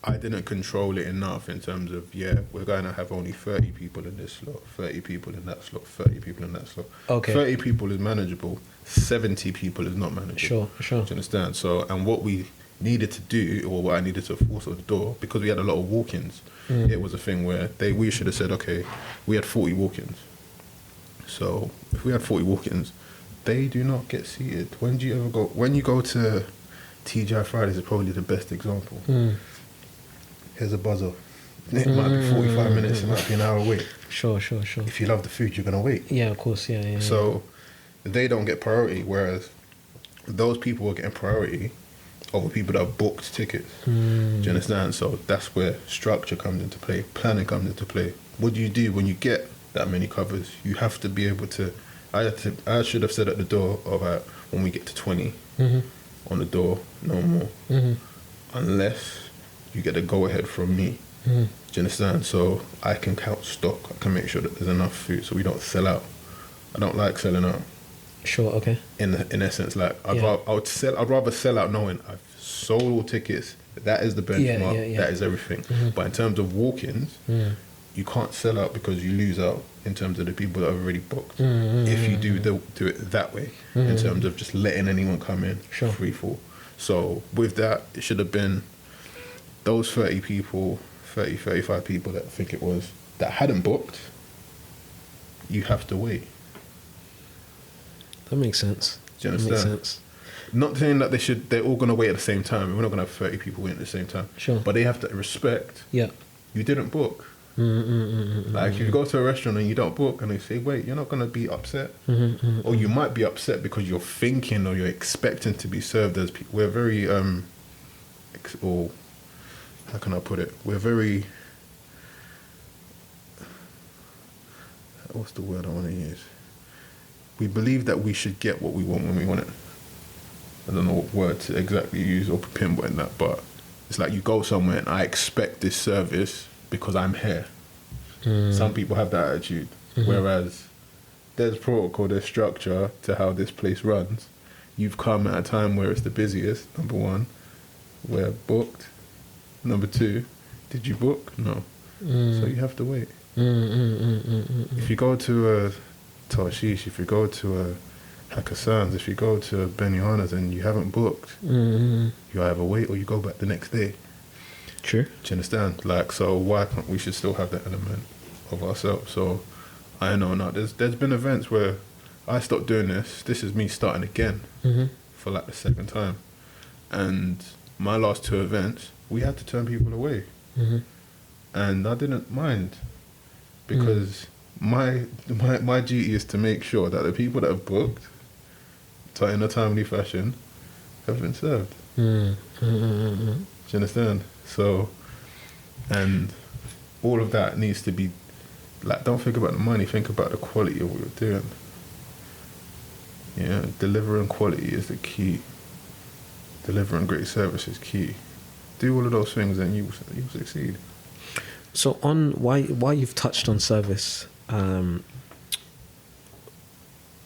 I didn't control it enough in terms of, we're going to have only 30 people in this slot, 30 people in that slot, 30 people in that slot. Okay. 30 people is manageable, 70 people is not manageable. Sure. Do you understand? So, and what we needed to do, or what I needed to force at the door, because we had a lot of walk-ins, it was a thing where we should have said, okay, we had 40 walk-ins. So if we had 40 walk-ins, they do not get seated. When you go to TGI Fridays is probably the best example. Here's a buzzer. It might be 45 minutes, it might be an hour wait. Sure. If you love the food, you're going to wait. Yeah, of course, yeah. So they don't get priority, whereas those people are getting priority over people that have booked tickets. Do you understand? So that's where structure comes into play, planning comes into play. What do you do when you get that many covers? You have to be able to. I should have said at the door, when we get to 20 on the door, no more, unless you get a go ahead from me. Do you understand? So I can count stock. I can make sure that there's enough food so we don't sell out. I don't like selling out. Sure. Okay. In essence, like I'd rather sell out knowing I've sold all tickets. That is the benchmark. Yeah. That is everything. But in terms of walk-ins, you can't sell out because you lose out in terms of the people that have already booked. If you do it that way, in terms of just letting anyone come in, free fall. So with that, it should have been those 30 people, 35 people that I think it was, that hadn't booked. You have to wait. That makes sense. Do you understand? That makes sense. Not saying that they're all going to wait at the same time. We're not going to have 30 people waiting at the same time. Sure. But they have to respect. Yeah. You didn't book. Like if you go to a restaurant and you don't book and they say, wait, you're not going to be upset. Or you might be upset because you're thinking or you're expecting to be served as people. We're very, or how can I put it? We're very, what's the word I want to use? We believe that we should get what we want when we want it. I don't know what word to exactly use or pinpoint that, but it's like you go somewhere and I expect this service because I'm here. Some people have that attitude, whereas there's protocol, there's structure to how this place runs. You've come at a time where it's the busiest, number one. We're booked. Number two, did you book? No. So you have to wait. If you go to a Tarshish, if you go to a Hakkasan's, if you go to Benihana's and you haven't booked, you either wait or you go back the next day. True. Do you understand? Like, so why can't we should still have that element of ourselves? So I know now there's been events where I stopped doing this. This is me starting again for like the second time. And my last 2 events, we had to turn people away. And I didn't mind because my duty is to make sure that the people that have booked So in a timely fashion, have been served. Mm. Mm. Do you understand? So, and all of that needs to be, like, don't think about the money, think about the quality of what you're doing. Yeah, delivering quality is the key. Delivering great service is key. Do all of those things and you succeed. So on why you've touched on service,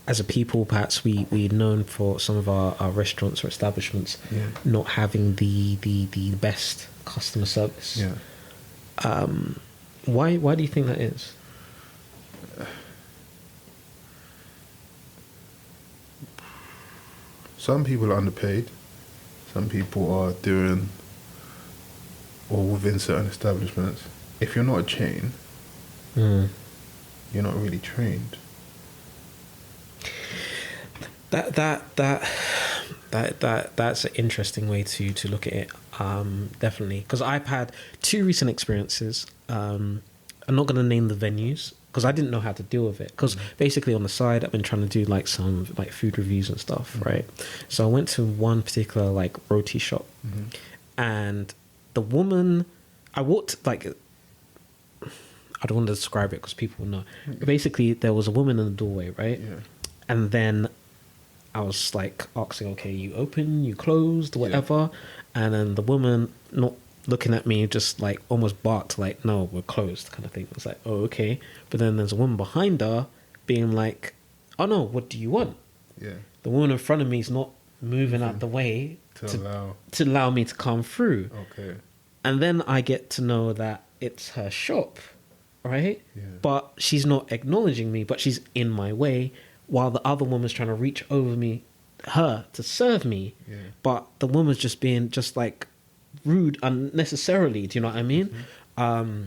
as a people, perhaps we're known for some of our restaurants or establishments not having the best customer service. Yeah. Why do you think that is? Some people are underpaid. Some people are doing, or within certain establishments. If you're not a chain, you're not really trained. That's an interesting way to look at it. Definitely, because I've had 2 recent experiences. I'm not going to name the venues because I didn't know how to deal with it. Because basically on the side, I've been trying to do like some like food reviews and stuff, right? So I went to one particular like roti shop, and the woman, I walked like, I don't want to describe it because people will know. Basically, there was a woman in the doorway, right? Yeah. And then I was like asking, okay, you open, you closed, whatever. Yeah. And then the woman, not looking at me, just like almost barked, like, no, we're closed, kind of thing. I was like, oh, okay. But then there's a woman behind her being like, oh no, what do you want? Yeah. The woman in front of me is not moving out the way to allow me to come through. Okay. And then I get to know that it's her shop, right? Yeah. But she's not acknowledging me, but she's in my way, while the other woman's trying to reach over her to serve me. Yeah. But the woman's just being just like rude unnecessarily. Do you know what I mean? Mm-hmm.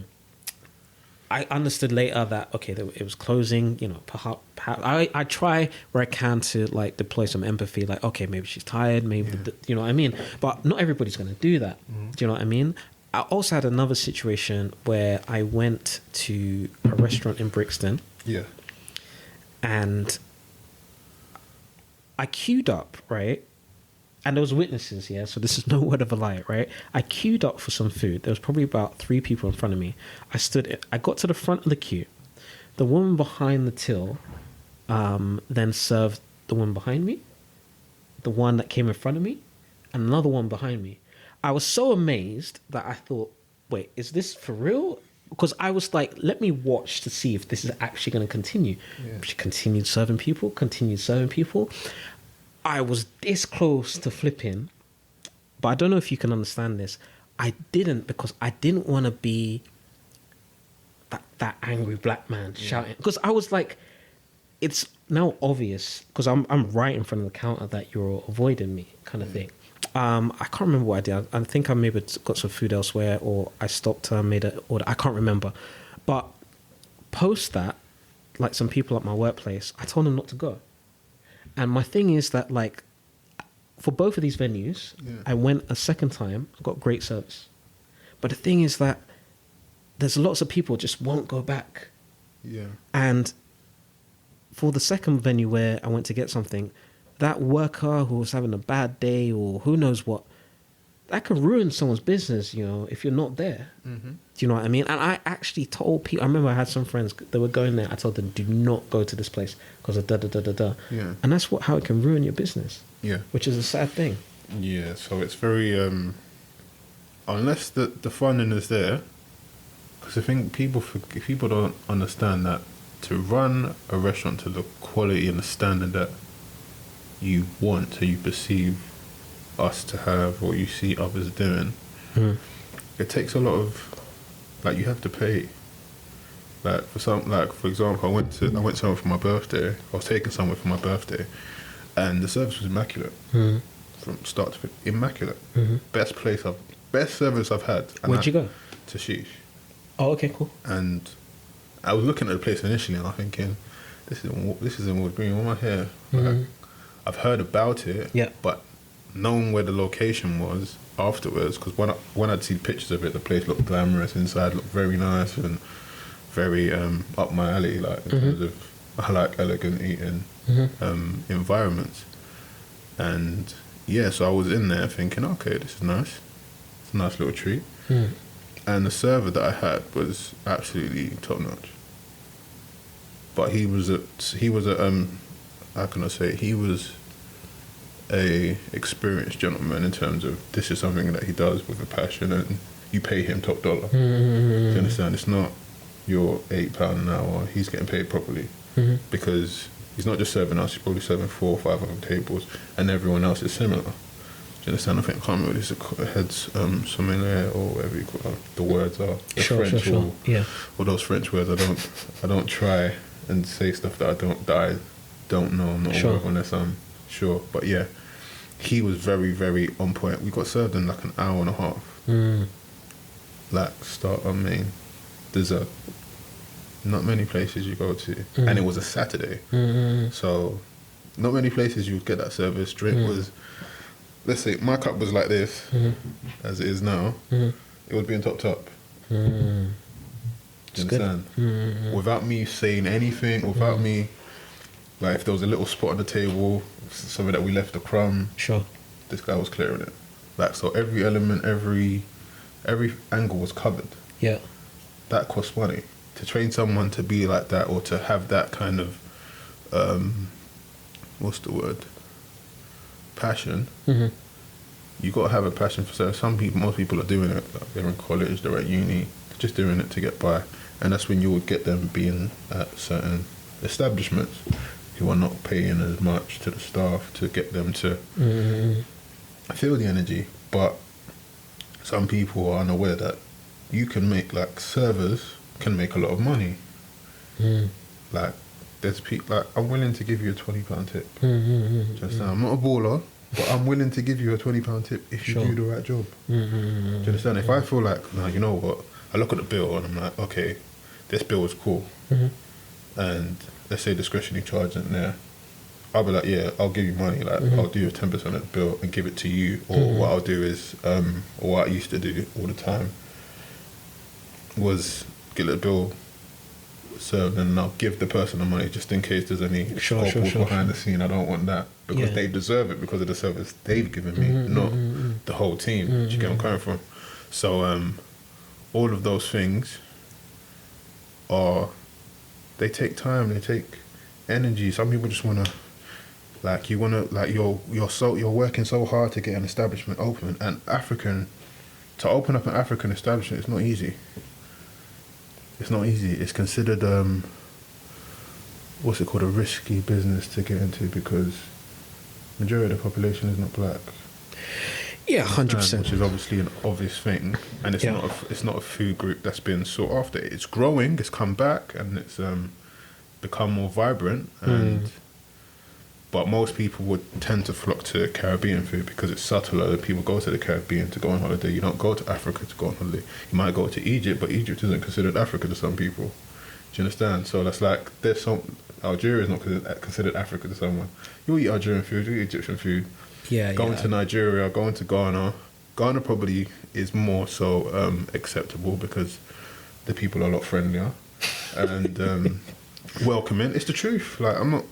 I understood later that, okay, it was closing, you know, perhaps I try where I can to like deploy some empathy, like, okay, maybe she's tired, maybe, you know what I mean? But not everybody's going to do that. Mm-hmm. Do you know what I mean? I also had another situation where I went to a restaurant in Brixton. Yeah. And I queued up, right? And there was witnesses, yeah? So this is no word of a lie, right? I queued up for some food. There was probably about 3 people in front of me. I got to the front of the queue. The woman behind the till then served the one behind me, the one that came in front of me, and another one behind me. I was so amazed that I thought, wait, is this for real? Because I was like, let me watch to see if this is actually going to continue. Yeah. She continued serving people. I was this close to flipping, but I don't know if you can understand this. I didn't, because I didn't want to be that angry black man shouting. Because I was like, it's now obvious, because I'm right in front of the counter, that you're avoiding me, kind of thing. I can't remember what I did. I think I maybe got some food elsewhere, or I stopped and made an order. I can't remember. But post that, like some people at my workplace, I told them not to go. And my thing is that, like, for both of these venues, I went a second time, I got great service. But the thing is that there's lots of people just won't go back. Yeah. And for the second venue where I went to get something, that worker who was having a bad day or who knows what, that could ruin someone's business, you know, if you're not there. Mm-hmm. Do you know what I mean? And I actually told people, I remember I had some friends, they were going there, I told them, do not go to this place because of da-da-da-da-da. Yeah. And that's how it can ruin your business. Yeah. Which is a sad thing. Yeah, so it's very, unless the funding is there, because I think people don't understand that to run a restaurant to the quality and the standard that you want, or you perceive us to have, or you see others doing, it takes a lot of, like, you have to pay. Like for example, I went somewhere for my birthday. I was taking somewhere for my birthday, and the service was immaculate from start to finish. Immaculate. Best service I've had. Where'd you go? To Sheesh. Oh, okay, cool. And I was looking at the place initially, and I'm thinking, this isn't Wood Green. Why am I here? Like, I've heard about it, but knowing where the location was afterwards, because when I'd seen pictures of it, the place looked glamorous inside, looked very nice and very up my alley. Like in terms of, I like elegant eating environments. And yeah, so I was in there thinking, okay, this is nice. It's a nice little treat. And the server that I had was absolutely top notch. But he was a how can I say, he was a experienced gentleman in terms of this is something that he does with a passion, and you pay him top dollar. Do you understand? It's not your £8 an hour. He's getting paid properly because he's not just serving us. He's probably serving 4 or 5 other tables, and everyone else is similar. Do you understand? I think I can't remember what this heads sommelier or whatever you call the words are. The French or, or those French words. I don't try and say stuff that I don't know. I'm not aware of unless I'm sure. But yeah, he was very, very on point. We got served in like an hour and a half. Like starter, main, dessert. Not many places you go to, and it was a Saturday, so not many places you would get that service. Drink was, let's say, my cup was like this, as it is now. It would be in top. Do you understand? Without me saying anything, without me, like if there was a little spot on the table, something that we left a crumb, this guy was clearing it. Like, so every element, every angle was covered. Yeah, that costs money. To train someone to be like that, or to have that kind of, what's the word? Passion. You got to have a passion for service. Most people are doing it. Like they're in college, they're at uni, they're just doing it to get by. And that's when you would get them being at certain establishments who are not paying as much to the staff to get them to feel the energy. But some people are unaware that you can make, like, servers can make a lot of money. Like, there's people, like, I'm willing to give you a £20 tip. Just I'm not a baller, but I'm willing to give you a £20 tip if you do the right job. Do you understand? If I feel like, no, you know what, I look at the bill and I'm like, okay, this bill is cool, and let's say discretionary charge isn't there, I'll be like, yeah, I'll give you money. Like, I'll do a 10% of the bill and give it to you. Or what I'll do is, or what I used to do all the time was get a bill served and I'll give the person the money just in case there's any squabbles behind the scene. I don't want that because they deserve it because of the service they've given me, not the whole team. Do you get where I'm coming from? So all of those things they take time, they take energy. Some people just want to, like, you want to, like, you're working so hard to get an establishment open, and to open up an African establishment, it's not easy. It's not easy. It's considered, what's it called, a risky business to get into because majority of the population is not black. Yeah, 100%. Which is obviously an obvious thing, and it's not a food group that's been sought after. It's growing. It's come back, and it's become more vibrant. But most people would tend to flock to Caribbean food because it's subtler. People go to the Caribbean to go on holiday. You don't go to Africa to go on holiday. You might go to Egypt, but Egypt isn't considered Africa to some people. Do you understand? So that's like, Algeria is not considered Africa to someone. You eat Algerian food, you eat Egyptian food. Going to Nigeria, going to Ghana. Ghana probably is more so acceptable because the people are a lot friendlier and welcoming. It's the truth. Like, I'm not.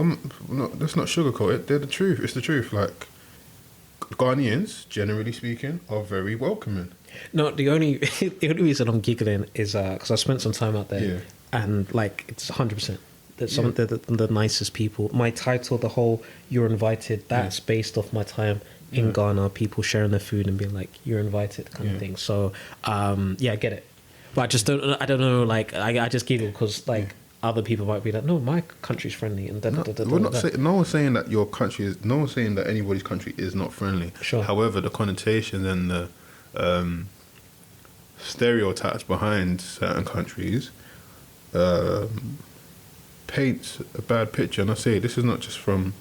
Let's not sugarcoat it. They're the truth. It's the truth. Like, Ghanaians, generally speaking, are very welcoming. No, the only reason I'm giggling is because I spent some time out there, and like it's 100%. That some of the nicest people. My title, the whole "You're Invited," that's based off my time in Ghana. People sharing their food and being like, "You're invited," kind of thing. So, I get it. But I just don't. I don't know. Like, I just giggle because like. Other people might be like, no, my country's friendly, and no one's saying that your country is. No one's saying that anybody's country is not friendly. Sure. However, the connotations and the stereotypes behind certain countries paints a bad picture. And I say this is not just from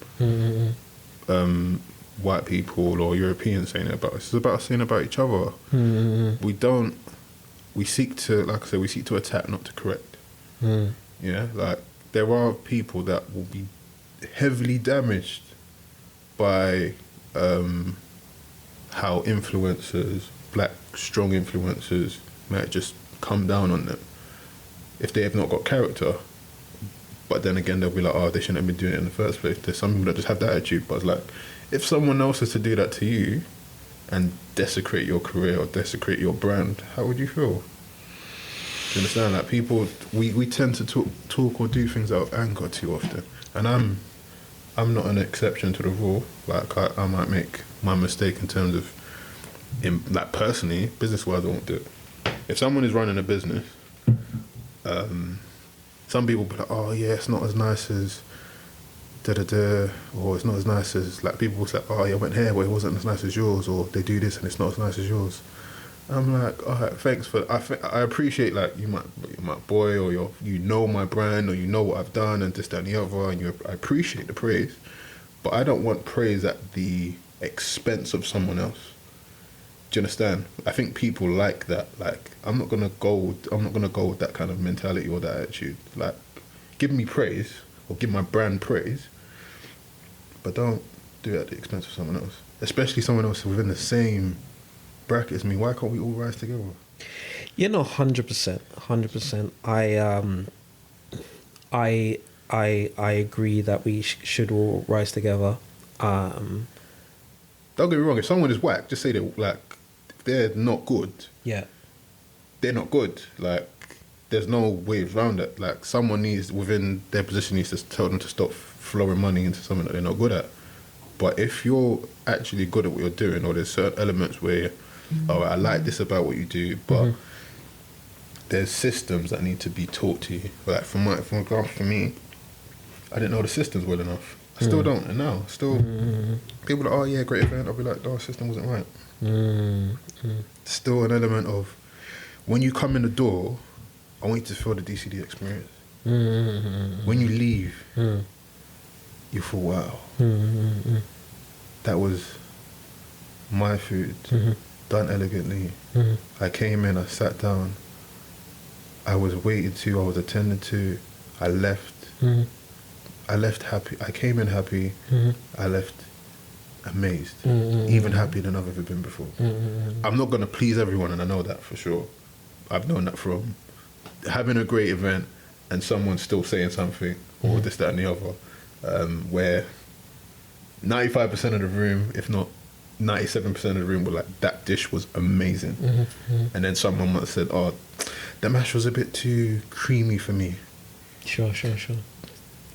white people or Europeans saying it about us. It's about us saying about each other. We seek to, like I said, we seek to attack, not to correct. Yeah, like, there are people that will be heavily damaged by how influencers, black strong influencers, might just come down on them if they have not got character. But then again, they'll be like, oh, they shouldn't have been doing it in the first place. There's some people that just have that attitude, but it's like, if someone else is to do that to you and desecrate your career or desecrate your brand, how would you feel? Do you understand? Like, people, we tend to talk or do things out of anger too often, and I'm not an exception to the rule. Like, I might make my mistake in terms of, like, personally, business-wise, I won't do it. If someone is running a business, some people be like, oh yeah, it's not as nice as da-da-da, or it's not as nice as, like, people will say, oh yeah, I went here, but it wasn't as nice as yours, or they do this and it's not as nice as yours. I'm like, all right, thanks for. I appreciate, like, you're my boy, or you know my brand, or you know what I've done, and this, that, and the other, and I appreciate the praise, but I don't want praise at the expense of someone else. Do you understand? I think people like that. Like, I'm not gonna go with that kind of mentality or that attitude. Like, give me praise or give my brand praise, but don't do it at the expense of someone else, especially someone else within the same bracket as me. Why can't we all rise together? 100%. I agree that we should all rise together. Don't get me wrong. If someone is whack, just say they're, like, if they're not good. Yeah. They're not good. Like, there's no way around it. Like, someone needs, within their position, needs to tell them to stop flowing money into something that they're not good at. But if you're actually good at what you're doing, or there's certain elements where, oh, I like this about what you do, but there's systems that need to be taught to you. Like, for me, I didn't know the systems well enough. I still don't, and now people are like, oh yeah, great event. I'll be like, no, the system wasn't right. Still an element of, when you come in the door, I want you to feel the DCD experience. When you leave, you feel, wow, that was my food, done elegantly. I came in, I sat down, I was waited to, I was attended to, I left. I left happy. I came in happy. I left amazed, even happier than I've ever been before. I'm not going to please everyone, and I know that for sure. I've known that from having a great event and someone still saying something, or this, that, and the other, where 95% of the room, if not 97% of the room, were like, that dish was amazing. And then someone might have said, oh, the mash was a bit too creamy for me. Sure.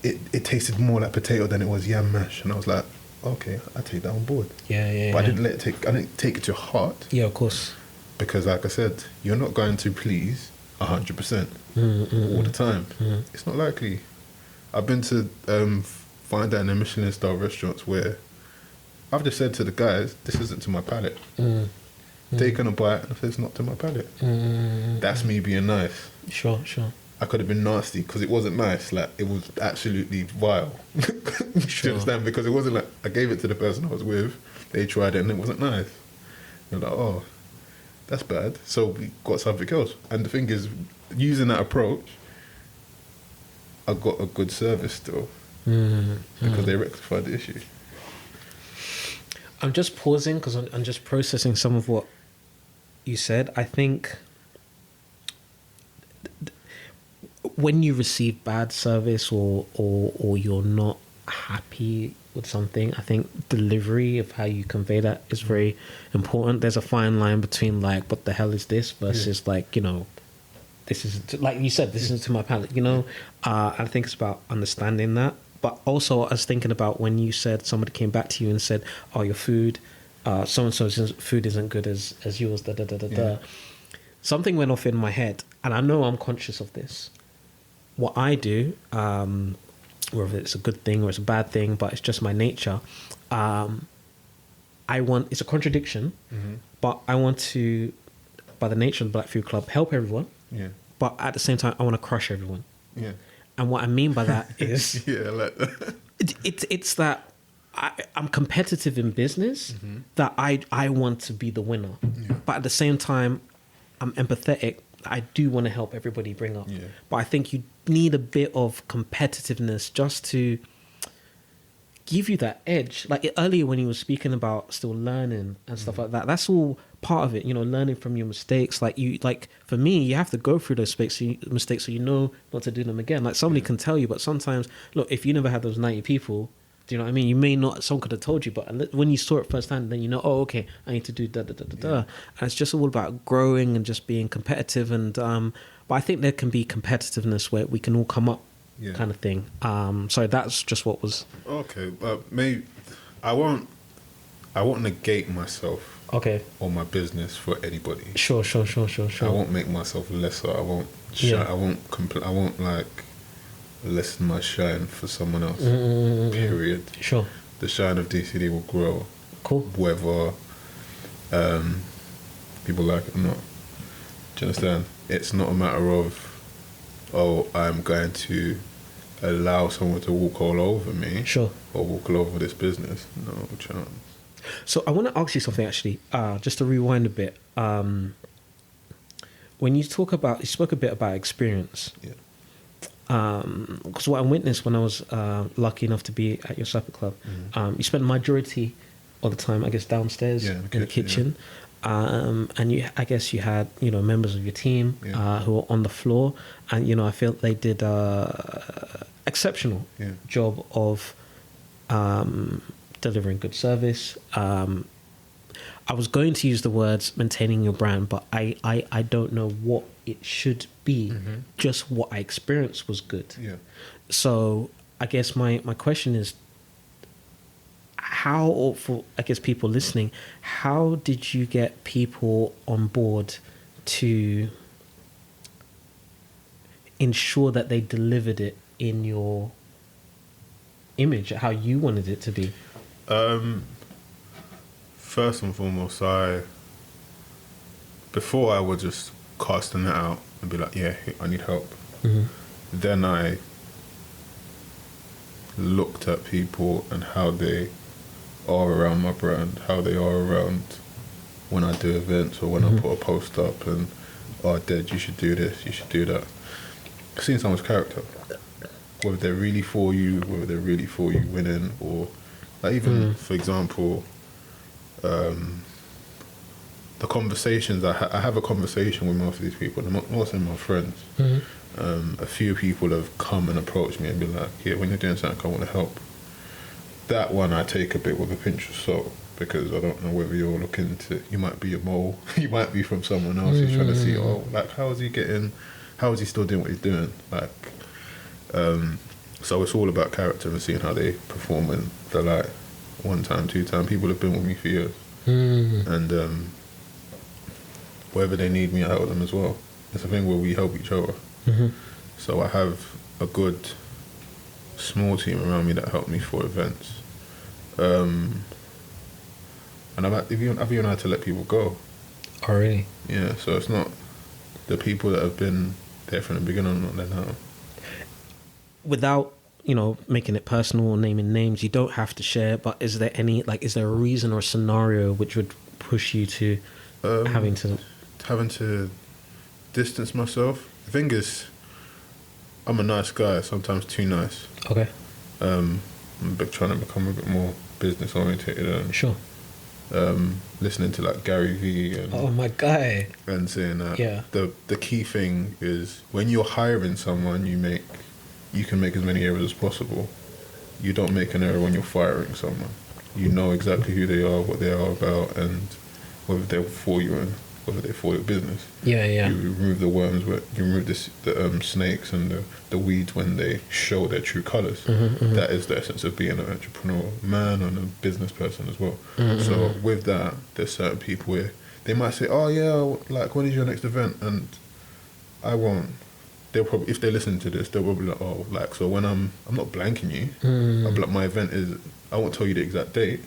It tasted more like potato than it was yam mash, and I was like, okay, I take that on board. Yeah. But I didn't take it to heart. Yeah, of course. Because, like I said, you're not going to please 100% all the time. It's not likely. I've been to find out in the Michelin star restaurants where I've just said to the guys, this isn't to my palate. Taken a bite, and I said, it's not to my palate. That's me being nice. Sure. I could have been nasty because it wasn't nice. Like, it was absolutely vile. Do you understand? Because it wasn't like, I gave it to the person I was with, they tried it and it wasn't nice. They're like, oh, that's bad. So we got something else. And the thing is, using that approach, I got a good service still because they rectified the issue. I'm just pausing because I'm just processing some of what you said. I think when you receive bad service or you're not happy with something, I think delivery of how you convey that is very important. There's a fine line between, like, what the hell is this versus like, you know, this is like you said, this isn't to my palate, you know. I think it's about understanding that. But also I was thinking about when you said somebody came back to you and said, oh, your food, so-and-so's food isn't good as yours, da. Something went off in my head, and I know I'm conscious of this. What I do, whether it's a good thing or it's a bad thing, but it's just my nature. It's a contradiction, but I want to, by the nature of the Black Food Club, help everyone. Yeah. But at the same time, I want to crush everyone. Yeah. And what I mean by that is, yeah, like that. It's that I'm competitive in business, that I want to be the winner. Yeah. But at the same time, I'm empathetic. I do want to help everybody bring up. Yeah. But I think you need a bit of competitiveness just to give you that edge. Like earlier when you were speaking about still learning and stuff like that, that's all part of it, you know, learning from your mistakes. Like for me, you have to go through those mistakes so you know not to do them again. Like somebody can tell you, but sometimes, look, if you never had those 90 people, Do you know what I mean? You may not, someone could have told you, but when you saw it firsthand, then you know, oh, okay, I need to do da da da da da. And it's just all about growing and just being competitive. And but I think there can be competitiveness where we can all come up, kind of thing. So that's just what was. Okay, but maybe I won't negate myself. Okay. Or my business for anybody. Sure. I won't make myself lesser. I won't. I won't like lessen my shine for someone else. Period. Sure. The shine of DCD will grow. Cool. Whether people like it or not. Do you understand? It's not a matter of, oh, I'm going to allow someone to walk all over me. Sure. Or walk all over this business. No chance. So I want to ask you something actually, just to rewind a bit. When you spoke a bit about experience. Yeah. Because what I witnessed when I was lucky enough to be at your supper club, you spent the majority of the time, I guess, downstairs in the kitchen. And I guess you had, members of your team who were on the floor, and I feel they did exceptional job of delivering good service. I was going to use the words maintaining your brand, but I don't know what it should be. Just what I experienced was good. Yeah. So I guess my question is, how, or for I guess people listening, how did you get people on board to ensure that they delivered it in your image, how you wanted it to be? First and foremost, before I would just cast the net out and be like, yeah, I need help. Then I looked at people and how they are around my brand, how they are around when I do events or when I put a post up and, oh, Dad, you should do this, you should do that. Seeing someone's character, whether they're really for you, whether they're really for you winning, or like even, for example, the conversations, I have a conversation with most of these people, most of my friends. A few people have come and approached me and been like, yeah, when you're doing something, I want to help. That one I take a bit with a pinch of salt, because I don't know whether you're looking to, you might be a mole, you might be from someone else who's trying to see, oh, like, how is he still doing what he's doing? Like, so it's all about character and seeing how they perform in the light. 1 time, 2 time, people have been with me for years. And wherever they need me, I help them as well. It's a thing where we help each other. So I have a good small team around me that help me for events. And I've even had to let people go. Oh, really? Yeah, so it's not the people that have been there from the beginning, not there now. Without, making it personal or naming names, you don't have to share, but is there a reason or a scenario which would push you to having to distance myself? The thing is, I'm a nice guy, sometimes too nice. Okay. I'm trying to become a bit more business oriented. Sure. Listening to like Gary Vee and oh my guy, and saying that the key thing is when you're hiring someone, you can make as many errors as possible. You don't make an error when you're firing someone. You know exactly who they are, what they are about, and whether they're for you and whether they're for your business. Yeah. You remove the worms, but you remove the snakes and the weeds when they show their true colours. That is the essence of being an entrepreneur man and a business person as well. So with that, there's certain people where they might say, oh yeah, like when is your next event? And I won't. They'll probably, if they listen to this, they'll probably be like, oh, like, so when I'm not blanking you. I'll be like, my event is, I won't tell you the exact date.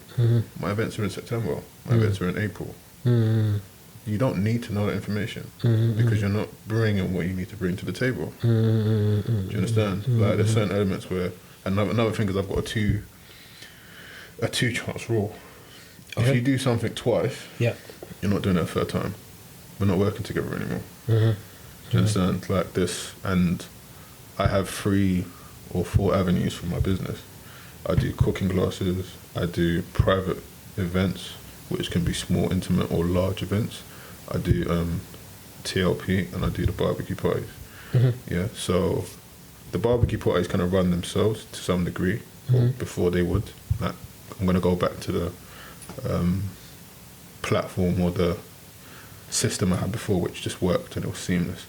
My events are in September. My events are in April. You don't need to know that information because you're not bringing what you need to bring to the table. Do you understand? Like, there's certain elements where, another thing is I've got a two chance rule. Okay. If you do something twice, you're not doing it a third time. We're not working together anymore. Do you understand? Like this, and I have 3 or 4 avenues for my business. I do cooking classes, I do private events, which can be small, intimate or large events. I do TLP, and I do the barbecue parties. Yeah, so the barbecue parties kind of run themselves to some degree. or before they would. Like, I'm going to go back to the platform or the system I had before, which just worked and it was seamless.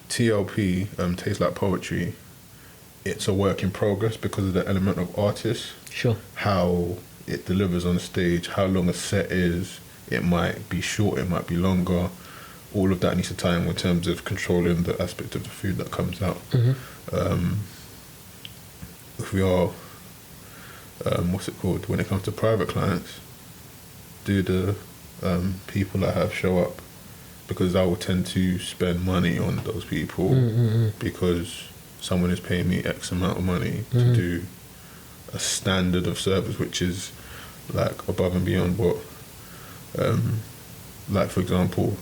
TLP, Taste Like Poetry, it's a work in progress because of the element of artists. Sure. How it delivers on stage, how long a set is. It might be short, it might be longer. All of that needs to tie in terms of controlling the aspect of the food that comes out. If we are, what's it called? When it comes to private clients, do the people that have show up, because I will tend to spend money on those people because someone is paying me X amount of money to do a standard of service, which is like above and beyond what, like for example,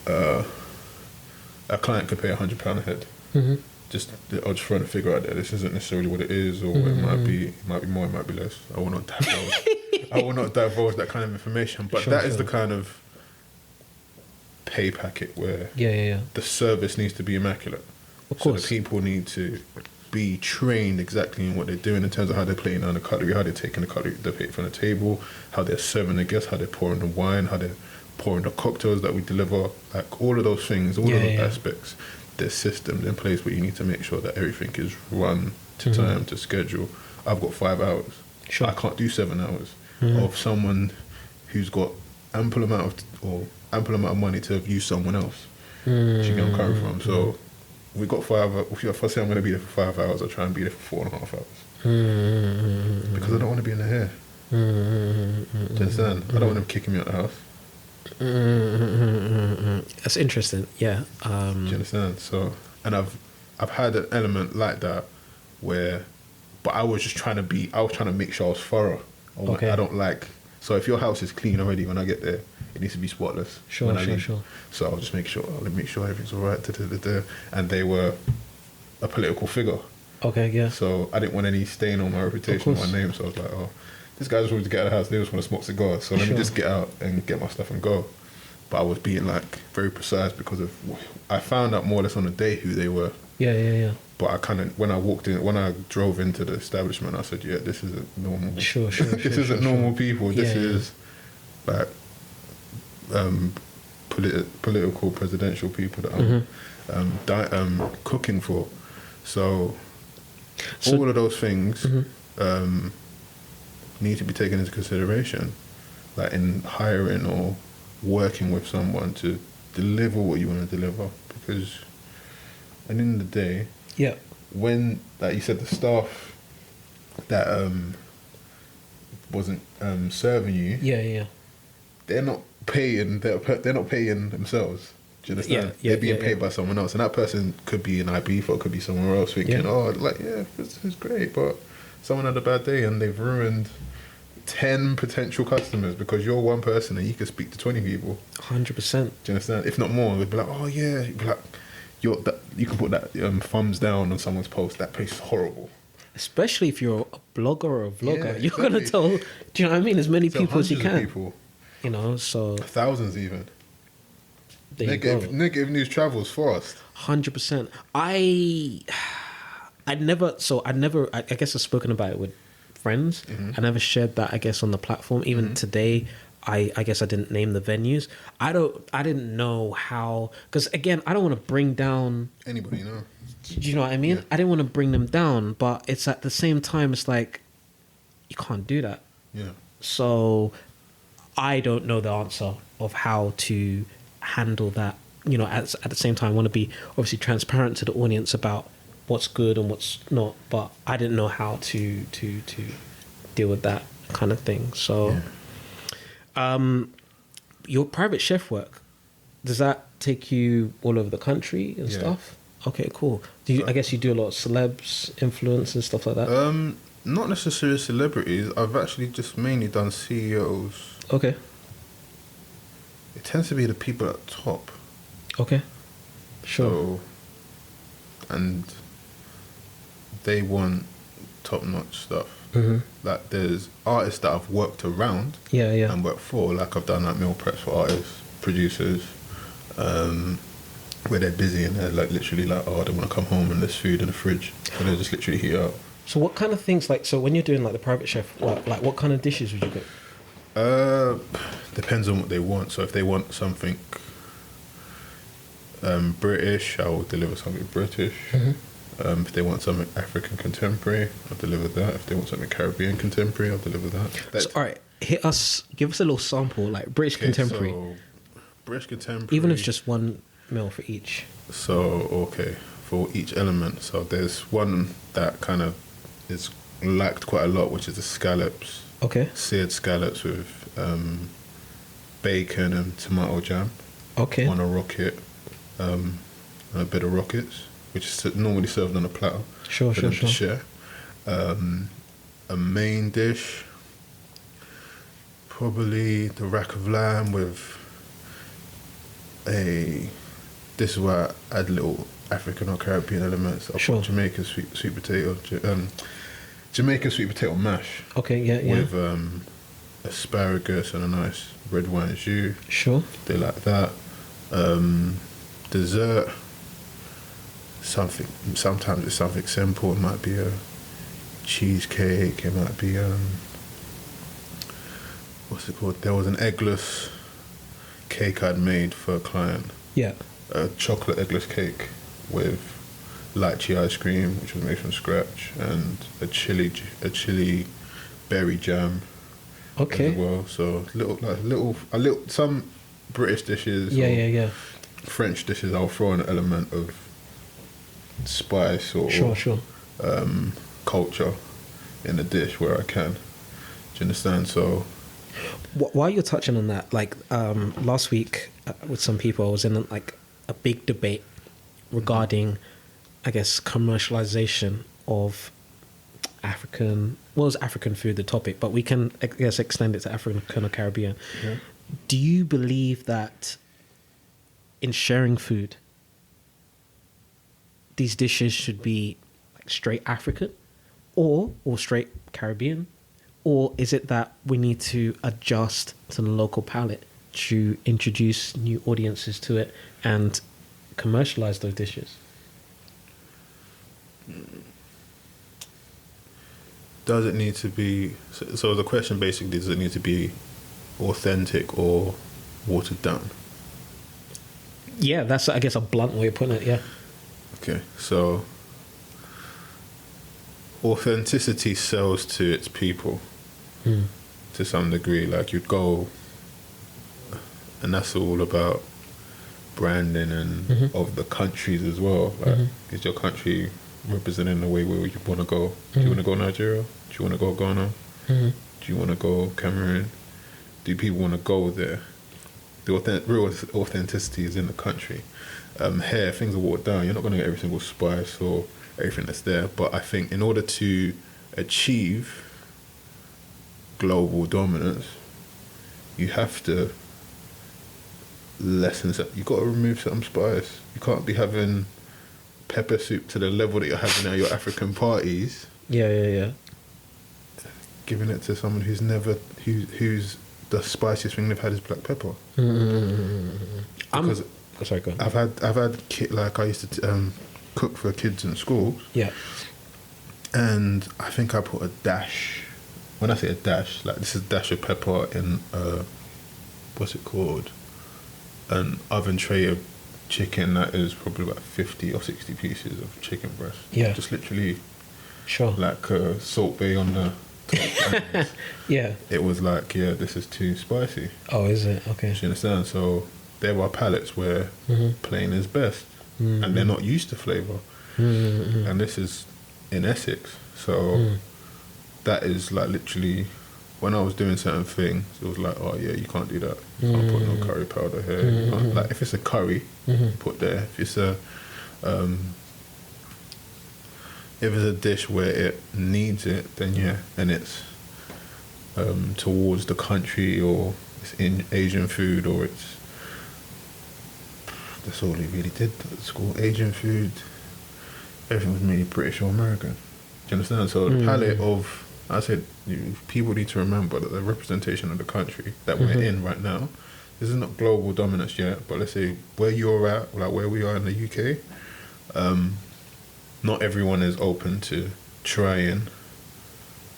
a client could pay £100 a head. I'll just throw a figure out there. This isn't necessarily what it is, or it might be more, it might be less. I will not divulge. I will not divulge that kind of information. But that is the kind of pay packet where the service needs to be immaculate. Of course. So the people need to be trained exactly in what they're doing in terms of how they're playing down the cutlery, how they're taking the cutlery, the plate from the table, how they're serving the guests, how they're pouring the wine, how they're pouring the cocktails that we deliver. Like all of those things, all of those aspects. There's systems in place where you need to make sure that everything is run to time, to schedule. I've got 5 hours. Sure. I can't do 7 hours of someone who's got ample amount of money to have used someone else. Do you get where I'm coming from? So we got 5 hours. If I say I'm going to be there for 5 hours, I'll try and be there for 4.5 hours. Because I don't want to be in the hair. Do you understand? I don't want them kicking me out the house. That's interesting. Yeah. Do you understand? So, and I've had an element like that where, but I was trying to make sure I was thorough. I don't like. So if your house is clean already, when I get there, it needs to be spotless. Sure. So I'll just make sure everything's all right. And they were a political figure. Okay. Yeah. So I didn't want any stain on my reputation or my name. So I was like, oh, this guy just wanted to get out of the house. They just want to smoke cigars. So let me just get out and get my stuff and go. But I was being like very precise because I found out more or less on the day who they were. Yeah. But I kind of, when I drove into the establishment, I said, yeah, this isn't normal. This isn't normal people. This is like political, presidential people that I'm cooking for. So all of those things need to be taken into consideration, like in hiring or working with someone to deliver what you want to deliver. Because at the end of the day, when, like you said, the staff that wasn't serving you, they're not paying. They're not paying themselves. Do you understand? They're being paid by someone else, and that person could be an IB or could be somewhere else thinking, it's great, but someone had a bad day and they've ruined 10 potential customers because you're one person and you can speak to 20 people. 100%. Do you understand? If not more, they'd be like, oh yeah, you'd be like, you can put that thumbs down on someone's post. That place is horrible. Especially if you're a blogger or a vlogger, you're gonna tell. Do you know what I mean? As many people as you can. People. You know, so thousands even. Negative news travels fast. 100%. I guess I've spoken about it with friends. I never shared that, I guess, on the platform. Even today, I guess I didn't name the venues. I didn't know how, because again, I don't want to bring down anybody. No. Do you know what I mean? I didn't want to bring them down, but it's at the same time, it's like you can't do that. Yeah. So I don't know the answer of how to handle that. You know, at the same time, I want to be obviously transparent to the audience about what's good and what's not, but I didn't know how to deal with that kind of thing. So, your private chef work, does that take you all over the country and stuff? Okay, cool. I guess you do a lot of celebs, influencers, stuff like that? Not necessarily celebrities. I've actually just mainly done CEOs. Okay. It tends to be the people at the top. Okay. Sure. So, and they want top-notch stuff. Like there's artists that I've worked around and worked for. Like I've done like meal preps for artists, producers, where they're busy and they're like literally like, oh, I don't want to come home and there's food in the fridge, and they just literally heat it up. So what kind of things, like, so when you're doing like the private chef, like what kind of dishes would you cook? Depends on what they want. So if they want something British, I will deliver something British. If they want something African contemporary, I'll deliver that. If they want something Caribbean contemporary, I'll deliver that. So, all right, give us a little sample, like British contemporary. So British contemporary. Even if it's just one meal for each. So, okay, for each element. So there's one that kind of is liked quite a lot, which is the scallops. Okay. Seared scallops with bacon and tomato jam. Okay. On a rocket. And a bit of rockets, which is normally served on a platter. Sure. To share. A main dish, probably the rack of lamb with this is where I add little African or Caribbean elements. I'll put Jamaican sweet potato, Jamaican sweet potato mash. Okay, yeah. With asparagus and a nice red wine jus. Sure. They like that. Dessert. Sometimes it's something simple. It might be a cheesecake. It might be what's it called? There was an eggless cake I'd made for a client. Yeah. A chocolate eggless cake with lychee ice cream, which was made from scratch, and a chili berry jam. Okay. As well, so some British dishes. Yeah. French dishes, I'll throw an element of spice or culture in the dish where I can. Do you understand? So while you're touching on that, like last week with some people, I was in like a big debate regarding, I guess, commercialization of African. Well, it's African food, the topic, but we can, I guess, extend it to African or Caribbean. Yeah. Do you believe that in sharing food, these dishes should be like straight African or straight Caribbean? Or is it that we need to adjust to the local palate to introduce new audiences to it and commercialize those dishes? Does it need to be... So the question basically, does it need to be authentic or watered down? Yeah, that's, I guess, a blunt way of putting it, yeah. Okay, so authenticity sells to its people to some degree. Like, you'd go, and that's all about branding and of the countries as well. Like, is your country representing the way where you want to go? Do you want to go Nigeria? Do you want to go Ghana? Do you want to go Cameroon? Do people want to go there? The real authenticity is in the country. Here, things are watered down. You're not going to get every single spice or everything that's there. But I think in order to achieve global dominance, you have to lessen. You've got to remove some spice. You can't be having pepper soup to the level that you're having at your African parties. Yeah. Giving it to someone who's who's the spiciest thing they've had is black pepper. Because sorry, go on. I've had I used to cook for kids in schools. Yeah. And I think I put a dash. When I say a dash, like, this is a dash of pepper in what's it called? An oven tray of chicken that is probably about 50 or 60 pieces of chicken breast. Yeah. Just literally. Sure. Like a Salt Bay on the top. Yeah. It was like, yeah, this is too spicy. Oh, is it? Okay. Do you understand? So there are palates where plain is best, and they're not used to flavour. And this is in Essex, so that is like literally, when I was doing certain things, it was like, oh yeah, you can't do that. You can't put no curry powder here. You can't, like, if it's a curry, put there. If it's a dish where it needs it, then yeah, and it's towards the country, or it's in Asian food, or it's, that's all he really did at school. Asian food, everything was mainly British or American. Do you understand? So the palette of, I said, people need to remember that the representation of the country that we're in right now, this is not global dominance yet, but let's say where you're at, like where we are in the UK, not everyone is open to trying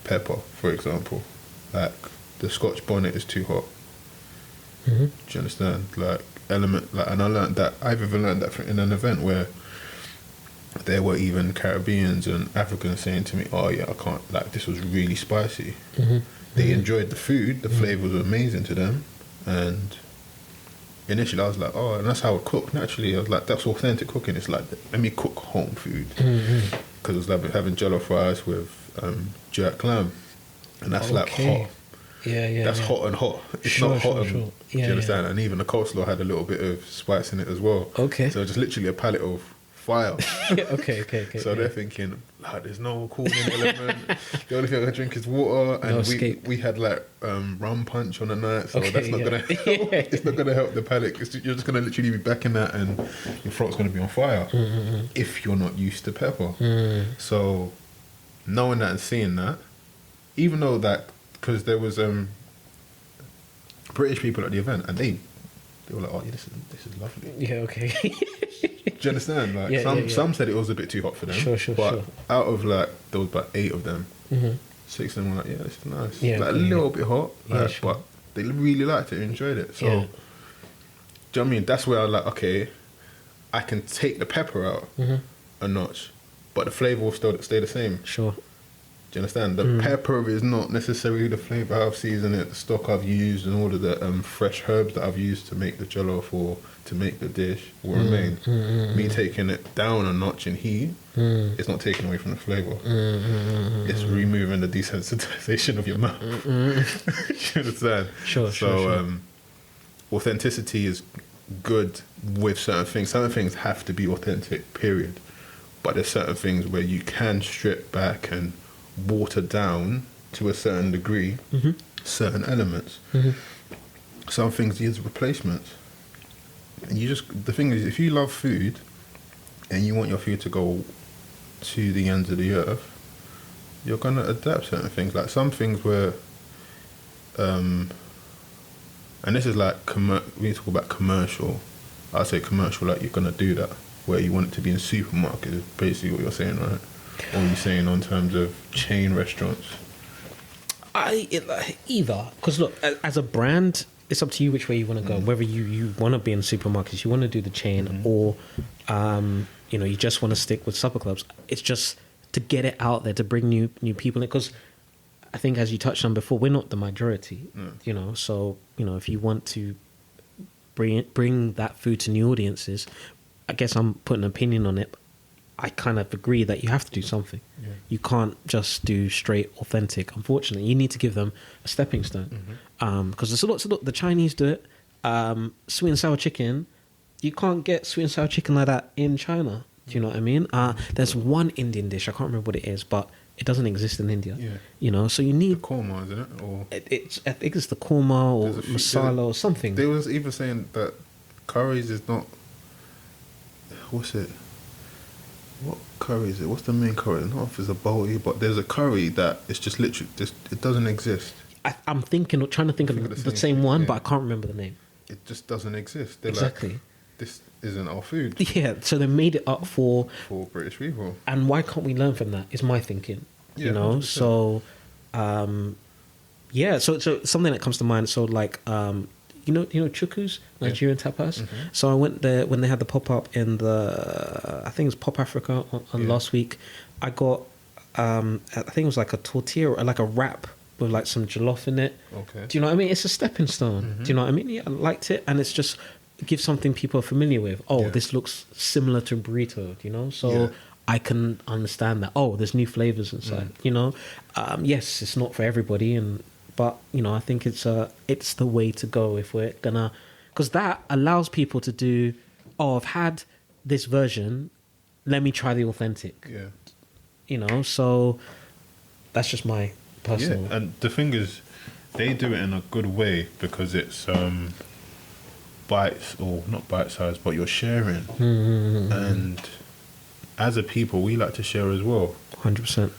pepper, for example. Like the Scotch bonnet is too hot. Mm-hmm. Do you understand? Like element, like, and I learned that. I've even learned that in an event where there were even Caribbeans and Africans saying to me, "Oh yeah, I can't. Like this was really spicy." Mm-hmm. They enjoyed the food. The flavors were amazing to them, and initially I was like, "Oh," and that's how I cook. Naturally, I was like, "That's authentic cooking." It's like, let me cook home food, because it was like having jollof rice with jerk lamb, and that's like hot. Yeah. That's hot and hot. It's not hot and do you understand? And even the coleslaw had a little bit of spice in it as well. Okay. So just literally a palette of fire. Okay. So they're thinking, like, there's no cooling element. The only thing I can drink is water. And we had like rum punch on the night, so that's not gonna help. It's not gonna help the palate. You're just gonna literally be back in that, and your throat's gonna be on fire if you're not used to pepper. So knowing that and seeing that, even though that, because there was British people at the event, and they were like, "Oh, yeah, this is lovely." Yeah, okay. Do you understand? Like some said it was a bit too hot for them. Sure. But out of like there was about 8 of them, 6 of them were like, "Yeah, this is nice." Yeah, like okay, a little bit hot, like, but they really liked it, enjoyed it. So, do you know what I mean? That's where I was like, okay, I can take the pepper out a notch, but the flavour will still stay the same. Sure. Do you understand? The pepper is not necessarily the flavour I've seasoned it, the stock I've used, and all of the fresh herbs that I've used to make the jollof or to make the dish will remain. Me taking it down a notch in heat, it's not taking away from the flavour. It's removing the desensitization of your mouth. You understand? Sure. Authenticity is good with certain things. Certain things have to be authentic, period. But there's certain things where you can strip back and water down to a certain degree certain elements. Some things use replacements, and the thing is, if you love food and you want your food to go to the ends of the earth, you're gonna adapt certain things. Like some things where and this is like we talk about commercial, I'd say commercial, like you're gonna do that where you want it to be in supermarkets, is basically what you're saying, right? Or are you saying on terms of chain restaurants? Either, because look, as a brand, it's up to you which way you want to go. Whether you want to be in supermarkets, you want to do the chain, or you just want to stick with supper clubs. It's just to get it out there, to bring new people in. Because I think, as you touched on before, we're not the majority. So if you want to bring that food to new audiences, I guess I'm putting an opinion on it. I kind of agree that you have to do something. You can't just do straight authentic. Unfortunately, you need to give them a stepping stone. Because there's lots of the Chinese do it. Sweet and sour chicken. You can't get sweet and sour chicken like that in China. Do you know what I mean? There's one Indian dish, I can't remember what it is, but it doesn't exist in India. So you need the korma, isn't it? Or I think it's the korma or masala or something. They was even saying that curries is not. What's it? What curry is it? What's the main curry? Not if it's a bowie, but there's a curry that it's just literally it doesn't exist. I'm trying to think of the same one, but I can't remember the name. It just doesn't exist. They're exactly. Like, this isn't our food. Yeah, so they made it up for British people. And why can't we learn from that? Is my thinking. Yeah, 100%. So so something that comes to mind. So like chukus, Nigerian tapas. So I went there when they had the pop up in I think it was Pop Africa on last week. I got I think it was like a tortilla, or like a wrap with like some jollof in it. Okay. Do you know what I mean? It's a stepping stone. Do you know what I mean? Yeah, I liked it, and it's just give something people are familiar with. This looks similar to burrito. So I can understand that. There's new flavors inside. Yes, it's not for everybody, but I think it's the way to go if we're gonna, because that allows people to do. I've had this version. Let me try the authentic. Yeah. So that's just my personal. Yeah, and the thing is, they do it in a good way because it's bites, or not bite size, but you're sharing. And as a people, we like to share as well. 100%.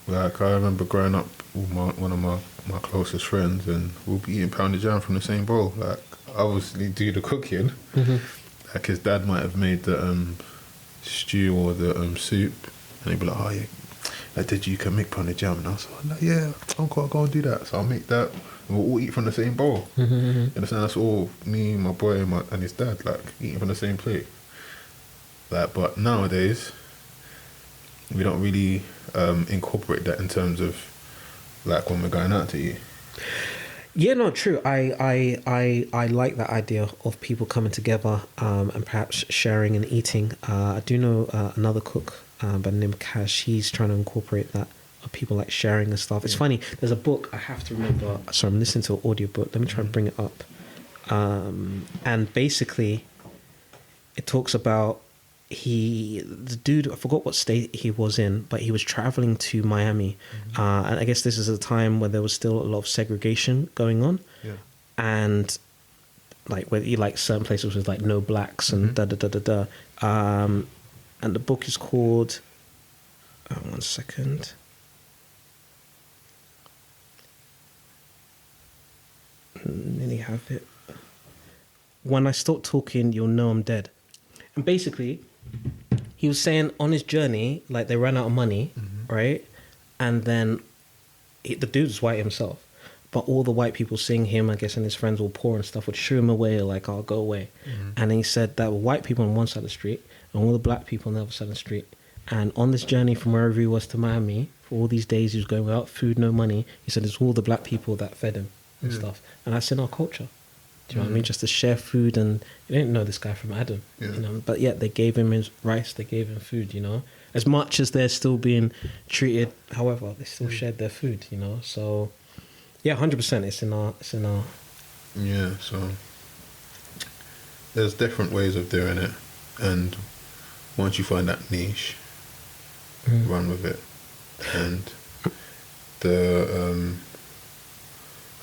Like I remember growing up with one of my my closest friends, and we'll be eating pounded jam from the same bowl. Like, I obviously do the cooking. Like, his dad might have made the stew or the soup, and he'd be like, "Oh yeah, like, did you can make pounded jam?" And I was like, "Yeah, I'll go and do that." So I'll make that, and we'll all eat from the same bowl. You understand? That's all me, my boy, and his dad, like, eating from the same plate. Like, but nowadays, we don't really incorporate that in terms of, like, when we're going out to eat. Yeah, no, true. I like that idea of people coming together and perhaps sharing and eating. I do know another cook by the name of Kaz. She's trying to incorporate that of people like sharing and stuff. It's funny. There's a book I have to remember. Sorry, I'm listening to an audiobook. Let me try and bring it up. And basically, it talks about the dude, I forgot what state he was in, but he was traveling to Miami. And I guess this is a time where there was still a lot of segregation going on. Yeah. And like where you like certain places with like no blacks and da da da da da. And the book is called 1 second. Nearly have it. When I stop talking, you'll know I'm dead. And basically, he was saying on his journey, like, they ran out of money, right? And then the dude was white himself, but all the white people seeing him, I guess, and his friends all poor and stuff, would shoo him away, like, "I'll go away." And he said that were white people on one side of the street and all the black people on the other side of the street. And on this journey from wherever he was to Miami, for all these days he was going without food, no money, he said it's all the black people that fed him and stuff. And that's in our culture. Do you know what I mean? Just to share food, and you didn't know this guy from Adam, you know. But yet they gave him his rice, they gave him food, you know. As much as they're still being treated, however, they still shared their food, you know. So, yeah, 100%. It's in our. Yeah. So there's different ways of doing it, and once you find that niche, run with it. And the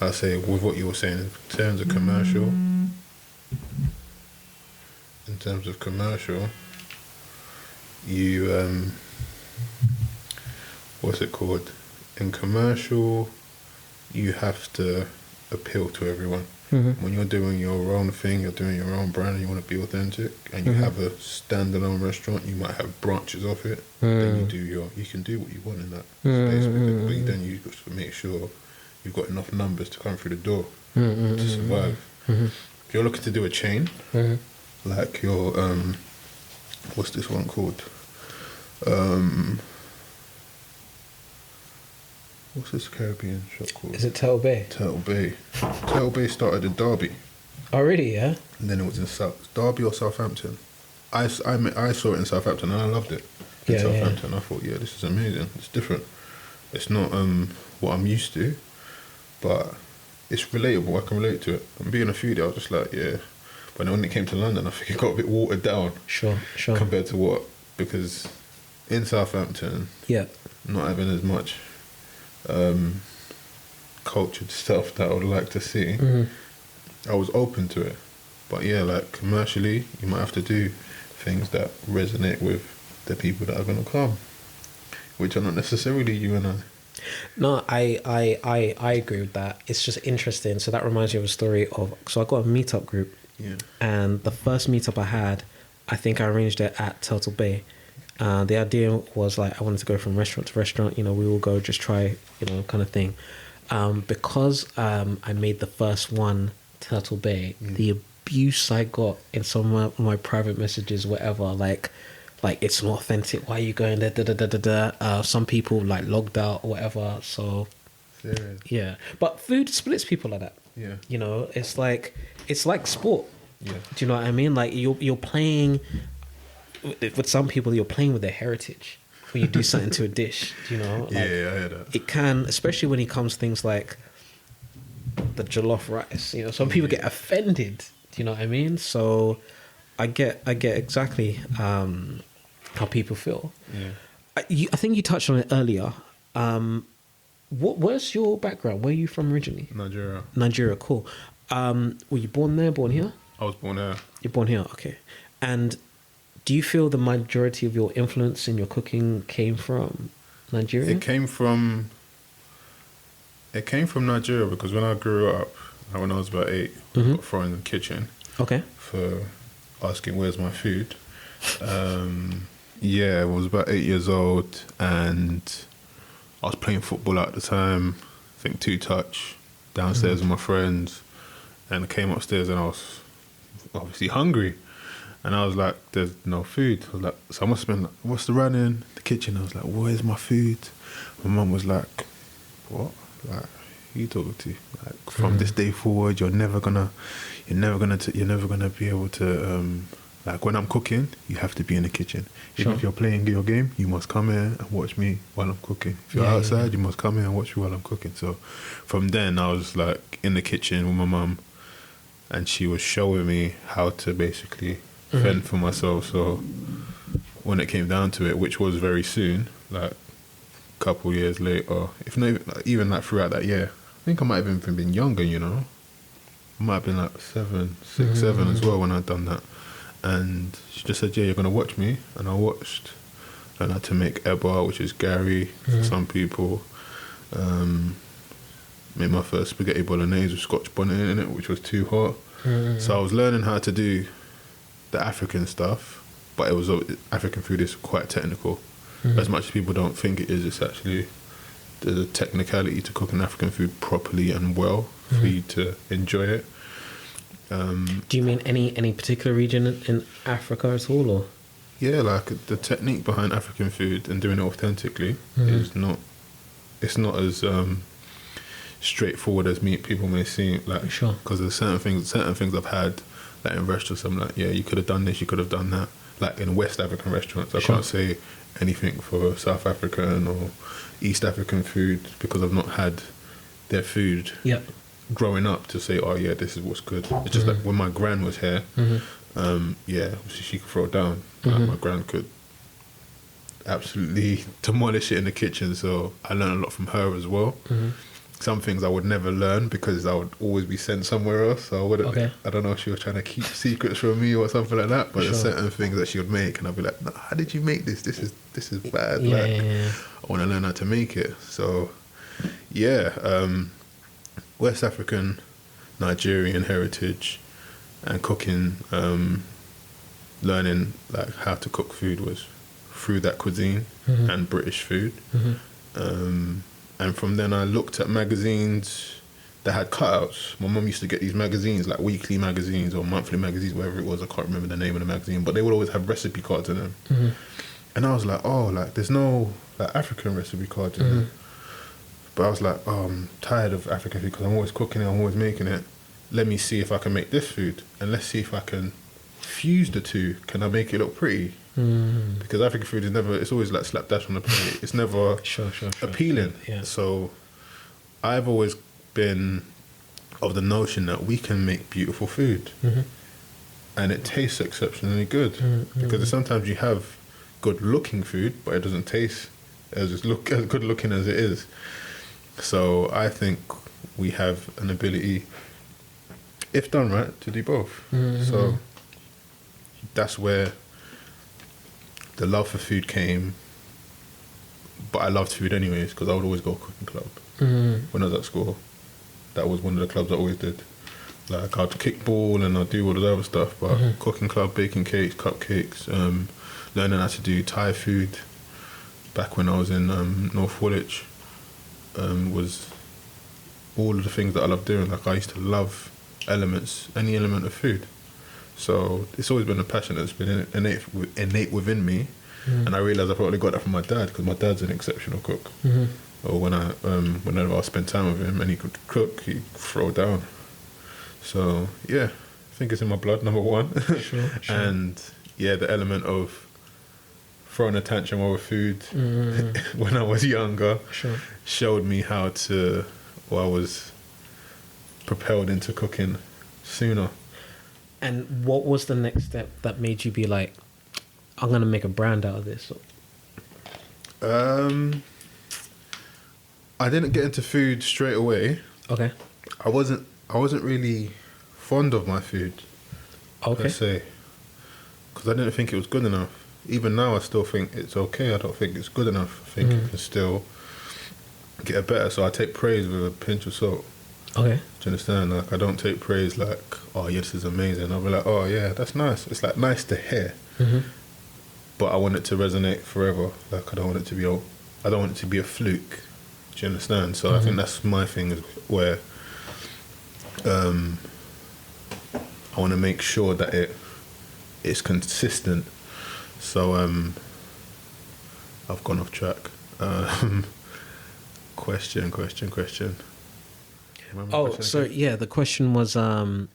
I say with what you were saying in terms of commercial, you what's it called? In commercial, you have to appeal to everyone. When you're doing your own thing, you're doing your own brand, and you want to be authentic, and you have a standalone restaurant, you might have branches of it. Then you can do what you want in that space with it, but then you've got to make sure you've got enough numbers to come through the door to survive. If you're looking to do a chain, like your what's this one called? What's this Caribbean shop called? Is it Turtle Bay? Turtle Bay. Turtle Bay started in Derby. Oh, really? Yeah. And then it was in Derby or Southampton. I saw it in Southampton and I loved it. In Southampton, I thought, yeah, this is amazing. It's different. It's not what I'm used to, but it's relatable. I can relate to it. And being a foodie, I was just like, yeah. But then when it came to London, I think it got a bit watered down. Sure. Compared to what? Because in Southampton, not having as much cultured stuff that I would like to see, I was open to it. But yeah, like commercially, you might have to do things that resonate with the people that are going to come, which are not necessarily you and I. No, I agree with that. It's just interesting. So that reminds me of a story of, so I got a meetup group, and the first meetup I had, I think I arranged it at Turtle Bay. The idea was like, I wanted to go from restaurant to restaurant, you know, we will go just try, you know, kind of thing. Because I made the first one Turtle Bay, the abuse I got in some of my private messages, whatever, like it's not authentic, why are you going there, da da da da da. Some people like logged out or whatever. So serious. Yeah, but food splits people like that. Yeah, you know, it's like sport. Yeah, do you know what I mean? Like you're playing with some people, you're playing with their heritage when you do something to a dish. Do you know? Like, yeah, I heard that. It can, especially when it comes to things like the jollof rice. You know, some people get offended. Do you know what I mean? So I get exactly how people feel. Yeah. I think you touched on it earlier. Where's your background? Where are you from originally? Nigeria, cool. Were you born there, born here? I was born there. You're born here, okay. And do you feel the majority of your influence in your cooking came from Nigeria? It came from It came from Nigeria because when I grew up, when I was about 8, I got thrown in the kitchen Okay. for asking where's my food. Yeah, I was about 8 years old and I was playing football at the time, I think 2-touch, downstairs with my friends, and I came upstairs and I was obviously hungry. And I was like, there's no food. I was like, so I must have been like, what's the run in the kitchen? I was like, where's my food? My mum was like, what? Like, who you talking to? Like, from this day forward, you're never gonna be able to, like, when I'm cooking, you have to be in the kitchen. Even if you're playing your game, you must come here and watch me while I'm cooking. If you're outside, you must come here and watch me while I'm cooking. So from then, I was like in the kitchen with my mum, and she was showing me how to basically fend for myself. So when it came down to it, which was very soon, like a couple years later, if not even like throughout that year, I think I might have even been younger, you know. I might have been like 7 as well when I'd done that. And she just said, yeah, you're going to watch me. And I watched. And I had to make eba, which is Gary for some people. Made my first spaghetti bolognese with scotch bonnet in it, which was too hot. So I was learning how to do the African stuff, but it was African food is quite technical. As much as people don't think it is, it's actually there's a technicality to cooking African food properly and well for you to enjoy it. Do you mean any particular region in Africa at all, or? Yeah, like the technique behind African food and doing it authentically is not. It's not as straightforward as people may seem. Like, because there's certain things I've had, like in restaurants, I'm like, yeah, you could have done this, you could have done that. Like in West African restaurants, I can't say anything for South African or East African food because I've not had their food. Yeah. Growing up to say, oh yeah, this is what's good. It's just like when my gran was here, yeah, obviously she could throw it down. Like my gran could absolutely demolish it in the kitchen, so I learned a lot from her as well. Some things I would never learn because I would always be sent somewhere else, so I wouldn't. I don't know if she was trying to keep secrets from me or something like that, but there's certain things that she would make and I'd be like, no, how did you make this? This is bad. I want to learn how to make it. So yeah, West African, Nigerian heritage and cooking, learning like how to cook food was through that cuisine and British food. And from then I looked at magazines that had cutouts. My mum used to get these magazines, like weekly magazines or monthly magazines, whatever it was. I can't remember the name of the magazine, but they would always have recipe cards in them. And I was like, oh, like there's no like African recipe cards in there. But I was like, oh, I'm tired of African food because I'm always cooking it, I'm always making it. Let me see if I can make this food and let's see if I can fuse the two. Can I make it look pretty? Because African food is never, it's always like slapdash on the plate. It's never appealing. Yeah. So I've always been of the notion that we can make beautiful food and it tastes exceptionally good. Because sometimes you have good looking food, but it doesn't taste as good looking as it is. So I think we have an ability, if done right, to do both. So that's where the love for food came. But I loved food anyways because I would always go cooking club when I was at school. That was one of the clubs I always did. Like I'd kick ball and I'd do all the other stuff, but cooking club, baking cakes, cupcakes, learning how to do Thai food back when I was in North Woolwich was all of the things that I loved doing. Like I used to love any element of food. So it's always been a passion that's been innate within me. And I realised I probably got that from my dad because my dad's an exceptional cook. Or whenever I spent time with him and he could cook, he'd throw down. So yeah, I think it's in my blood, number one. Sure. And yeah, the element of throwing a tantrum over food when I was younger showed me how to, I was propelled into cooking sooner. And what was the next step that made you be like, I'm going to make a brand out of this? I didn't get into food straight away. Okay. I wasn't really fond of my food. Okay. Per se, because I didn't think it was good enough. Even now, I still think it's okay. I don't think it's good enough. I think it can still get it better. So I take praise with a pinch of salt. Okay. Do you understand? Like, I don't take praise like, oh yeah, this is amazing. I'll be like, oh yeah, that's nice. It's like nice to hear, but I want it to resonate forever. Like, I don't want it to be a fluke. Do you understand? So I think that's my thing, is where I want to make sure that it's consistent. So I've gone off track. Question. The question was I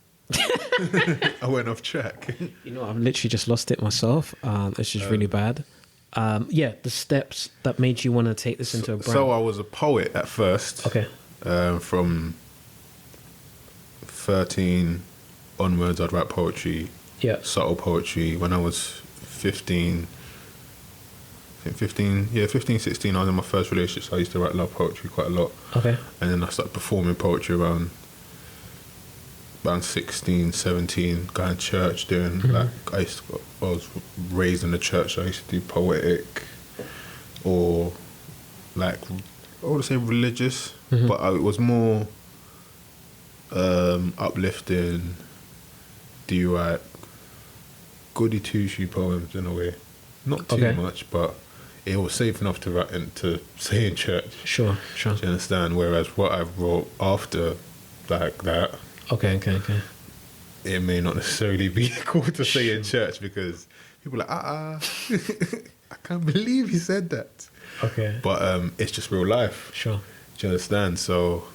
went off track. I've literally just lost it myself. It's just really bad. The steps that made you want to take this into a brand. So I was a poet at first. Okay. From 13 onwards, I'd write poetry. Yeah. Subtle poetry. When I was 15, 16, I was in my first relationship, so I used to write love poetry quite a lot. Okay. And then I started performing poetry around 16, 17, going to church, doing I was raised in the church, so I used to do poetic or like, I would say religious, but it was more uplifting. Do you write goody two-shoe poems in a way? Not too much, but it was safe enough to write and to say in church. Sure. Do you understand? Whereas what I wrote after like that, Okay. it may not necessarily be cool to say in church, because people are like, I can't believe he said that. Okay. But it's just real life. Sure. Do you understand? So,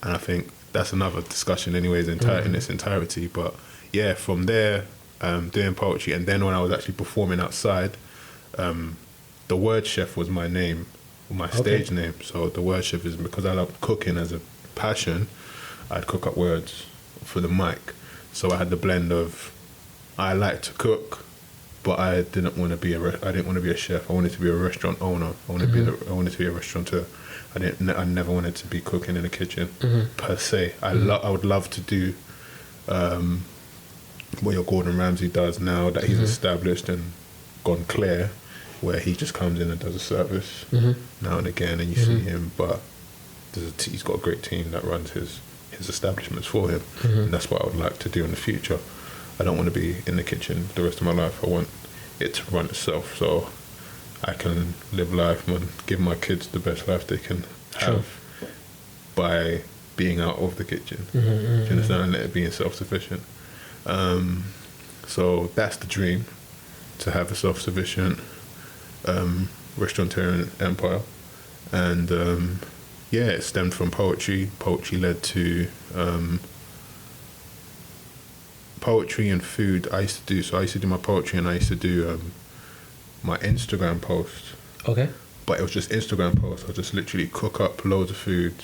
and I think that's another discussion anyways in its entirety. But yeah, from there, doing poetry, and then when I was actually performing outside, the Word Chef was my name, my stage name. So the Word Chef is because I love cooking as a passion. I'd cook up words for the mic. So I had the blend of, I like to cook, but I didn't want to be a chef. I wanted to be a restaurant owner. I wanted to be a restaurateur. I never wanted to be cooking in the kitchen per se. I would love to do what your Gordon Ramsay does now that he's established and gone clear, where he just comes in and does a service now and again, and you see him. But he's got a great team that runs his establishments for him, and that's what I would like to do in the future. I don't want to be in the kitchen the rest of my life. I want it to run itself, so I can live life and give my kids the best life they can have by being out of the kitchen. Do you understand? And let it being self-sufficient. So that's the dream, to have a self-sufficient restaurateur empire. And it stemmed from poetry. Poetry led to poetry and food. I used to do my poetry, and I used to do my Instagram posts. Okay. But it was just Instagram posts. I just literally cook up loads of food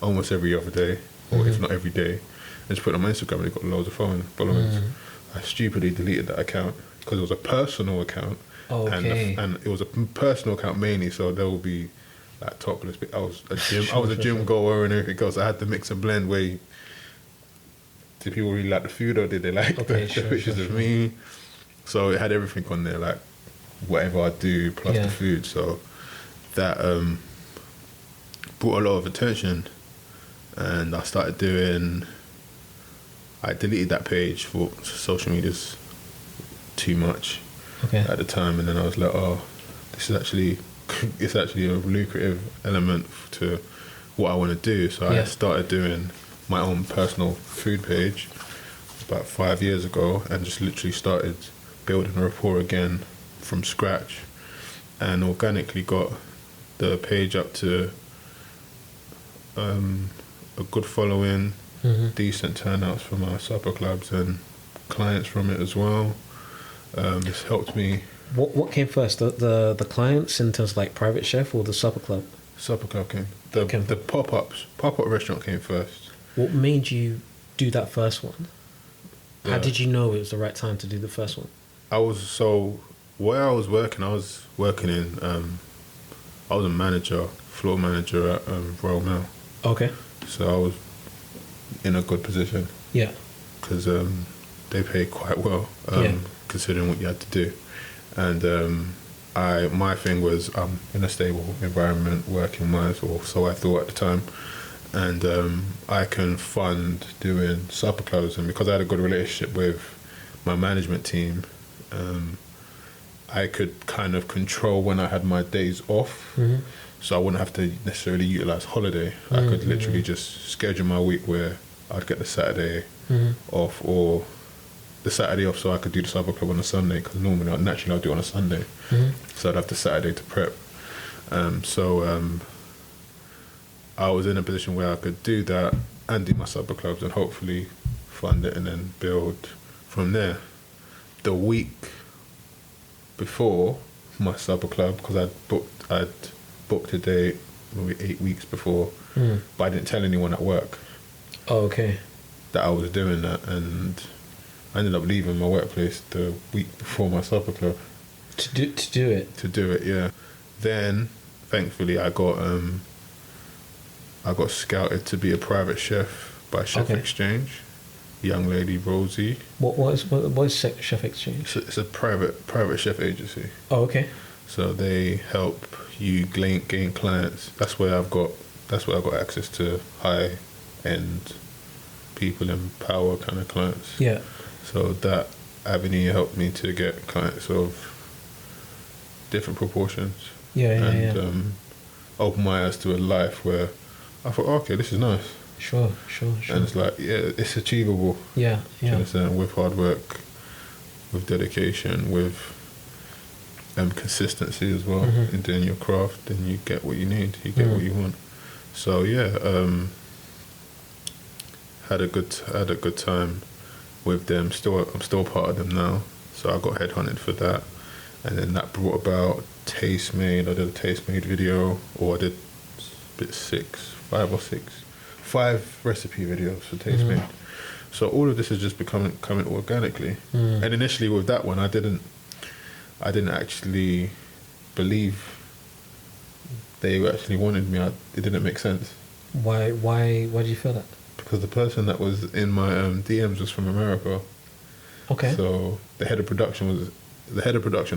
almost every other day, or if not every day, and just put it on my Instagram, and it got loads of followings. I stupidly deleted that account because it was a personal account. And it was a personal account mainly, so there will be like topless. I was a gym goer and everything else. I had to mix and blend. Did people really like the food, or did they like the pictures of me? So it had everything on there, like whatever I do plus the food. So that brought a lot of attention, and I deleted that page for social media's too much at the time, and then I was like, it's actually a lucrative element to what I want to do. So I started doing my own personal food page about 5 years ago, and just literally started building a rapport again from scratch, and organically got the page up to a good following, decent turnouts from our supper clubs and clients from it as well. It's helped me. What came first, the clients in terms of like private chef, or the supper club? Supper club came. The pop-up restaurant came first. What made you do that first one? How did you know it was the right time to do the first one? Where I was working in, I was a floor manager at Royal Mail. Okay. So I was in a good position. Yeah. Because they paid quite well, considering what you had to do. And my thing was in a stable environment, working wise, or so I thought at the time, and I can fund doing supper clubs, and because I had a good relationship with my management team, I could kind of control when I had my days off, so I wouldn't have to necessarily utilize holiday. I could literally just schedule my week where I'd get the Saturday off, or the Saturday off, so I could do the supper club on a Sunday, because normally I'd do it on a Sunday, so I'd have the Saturday to prep. So I was in a position where I could do that and do my supper clubs and hopefully fund it and then build from there. The week before my supper club, because I'd booked a date maybe 8 weeks before, but I didn't tell anyone at work. Oh, okay. That I was doing that, and I ended up leaving my workplace the week before my supper club. To do it? To do it, yeah. Then, thankfully, I got scouted to be a private chef by Chef Exchange. Young lady, Rosie. What is Chef Exchange? It's a private chef agency. Oh, okay. So they help you gain clients. That's where I got access to high end people in power kind of clients. Yeah. So that avenue helped me to get clients of different proportions. And opened my eyes to a life where I thought, okay, this is nice. Sure. And it's like, yeah, it's achievable. Yeah. You understand? With hard work, with dedication, with consistency as well in doing your craft, then you get what you need. You get what you want. So had a good time with them. I'm still part of them now. So I got headhunted for that, and then that brought about Taste Made. I did a Taste Made video, or I did five recipe videos for Taste Made. So all of this is just coming organically. And initially with that one, I didn't actually believe they actually wanted me. It didn't make sense. Why do you feel that? Because the person that was in my DMs was from America. Okay. So the head of production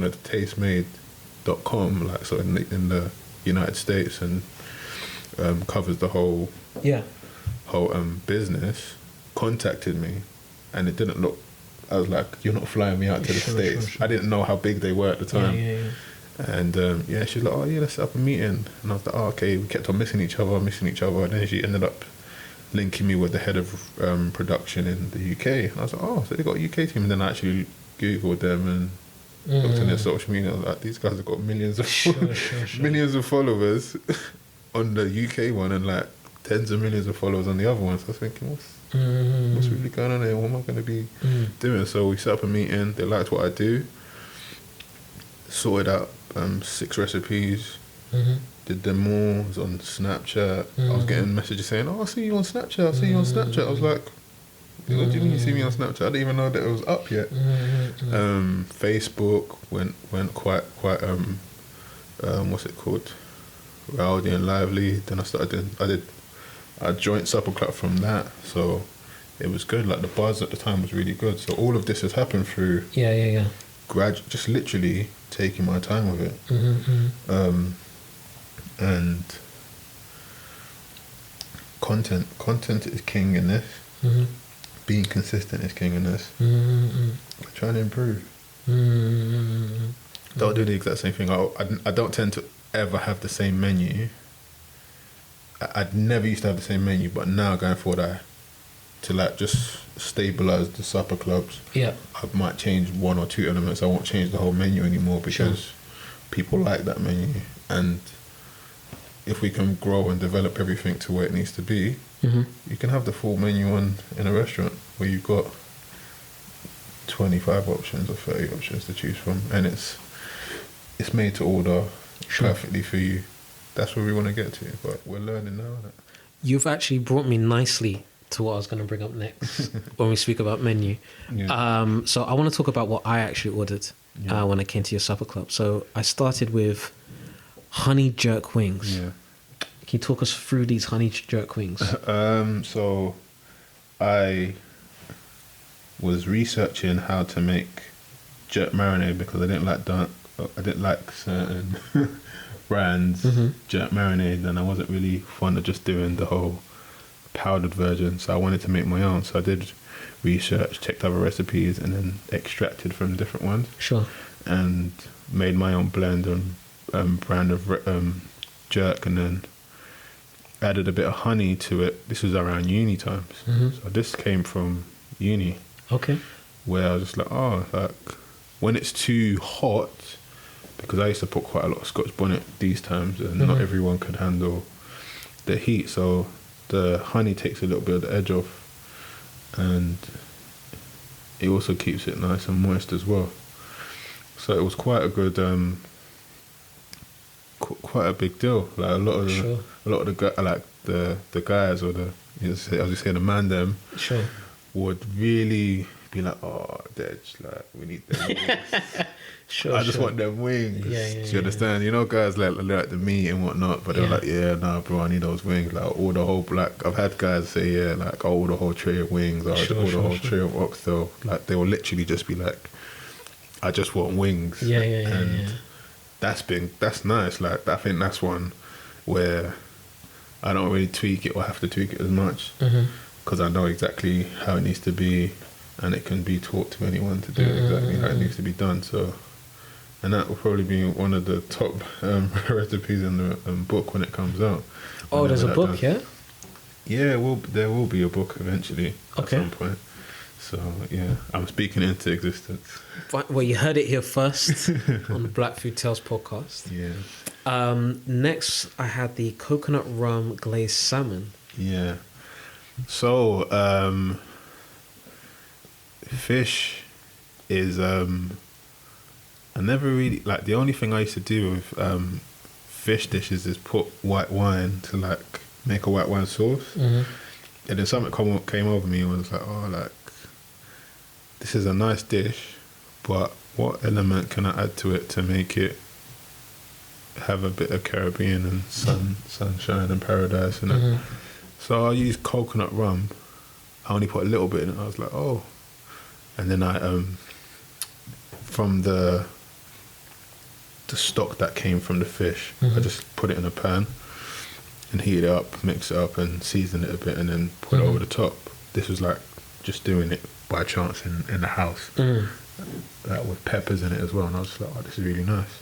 at tastemade.com, like, so in the United States, and covers the whole business, contacted me, and it didn't look. I was like, "You're not flying me out to the States." Sure. I didn't know how big they were at the time. Yeah. And she's like, "Oh yeah, let's set up a meeting." And I was like, "Oh, okay." We kept on missing each other, and then she ended up linking me with the head of production in the UK. And I was like, "Oh, so they got a UK team." And then I actually Googled them and looked on their social media. I was like, "These guys have got millions of millions of followers on the UK one, and like tens of millions of followers on the other one." So I was thinking, what's really going on here? What am I going to be doing? So we set up a meeting. They liked what I do. Sorted out 6 recipes. Did them all. Was on Snapchat. I was getting messages saying, "Oh, I see you on Snapchat. I see you on Snapchat." I was like, "What do you mean you see me on Snapchat? I didn't even know that it was up yet." Facebook went quite what's it called? Rowdy and lively. Then I did a joint supper club from that. So it was good. Like the buzz at the time was really good. So all of this has happened through just literally taking my time with it. And content is king in this. Being consistent is king in this. Trying to improve. Don't do the exact same thing. I don't tend to ever have the same menu. I'd never used to have the same menu, but now going forward, to like just stabilize the supper clubs. I might change 1 or 2 elements. I won't change the whole menu anymore, because people like that menu. And if we can grow and develop everything to where it needs to be, you can have the full menu in a restaurant where you've got 25 options or 30 options to choose from, and it's made to order perfectly for you. That's where we want to get to, but we're learning now. You've actually brought me nicely to what I was going to bring up next when we speak about menu. So I want to talk about what I actually ordered when I came to your supper club. So I started with honey jerk wings. Can you talk us through these honey jerk wings? So I was researching how to make jerk marinade, because I didn't like I didn't like certain brands jerk marinade, and I wasn't really fond of just doing the whole powdered version. So I wanted to make my own. So I did research, checked other recipes, and then extracted from different ones. Sure. And made my own blend and brand of jerk, and then added a bit of honey to it. This was around uni times. So this came from uni. Okay. Where I was just like, oh, like when it's too hot, because I used to put quite a lot of Scotch bonnet these times, and not everyone could handle the heat. So the honey takes a little bit of the edge off, and it also keeps it nice and moist as well. So it was quite a good, quite a big deal. Like a lot of the guys, or as you say, the man them, would really be like, oh, Dej, like we need them wings. I just want them wings. Do you understand? You know, guys like the meat and whatnot, but they're like, yeah, nah, bro, I need those wings. Like all the whole, like I've had guys say, yeah, like all the whole tray of wings, or the whole tray of oxtail. Like they will literally just be like, I just want wings. That's nice. Like I think that's one where I don't really tweak it or have to tweak it as much, because I know exactly how it needs to be, and it can be taught to anyone to do exactly how it needs to be done. So, and that will probably be one of the top recipes in the book when it comes out. Oh, there's a book, yeah? Yeah, there will be a book eventually at some point. So, yeah, I'm speaking into existence. Well, you heard it here first on the Black Food Tales podcast. Yeah. Next, I had the coconut rum glazed salmon. Yeah. So, fish is... I never really... Like, the only thing I used to do with fish dishes is put white wine to, like, make a white wine sauce. And then something came over me and was like, oh, like, this is a nice dish, but what element can I add to it to make it have a bit of Caribbean and sunshine and paradise in it? So I used coconut rum. I only put a little bit in it. I was like, oh. And then I, from the stock that came from the fish, I just put it in a pan and heat it up, mix it up and season it a bit, and then put it over the top. This was like just doing it by chance in the house, with peppers in it as well, and I was just like, oh, this is really nice.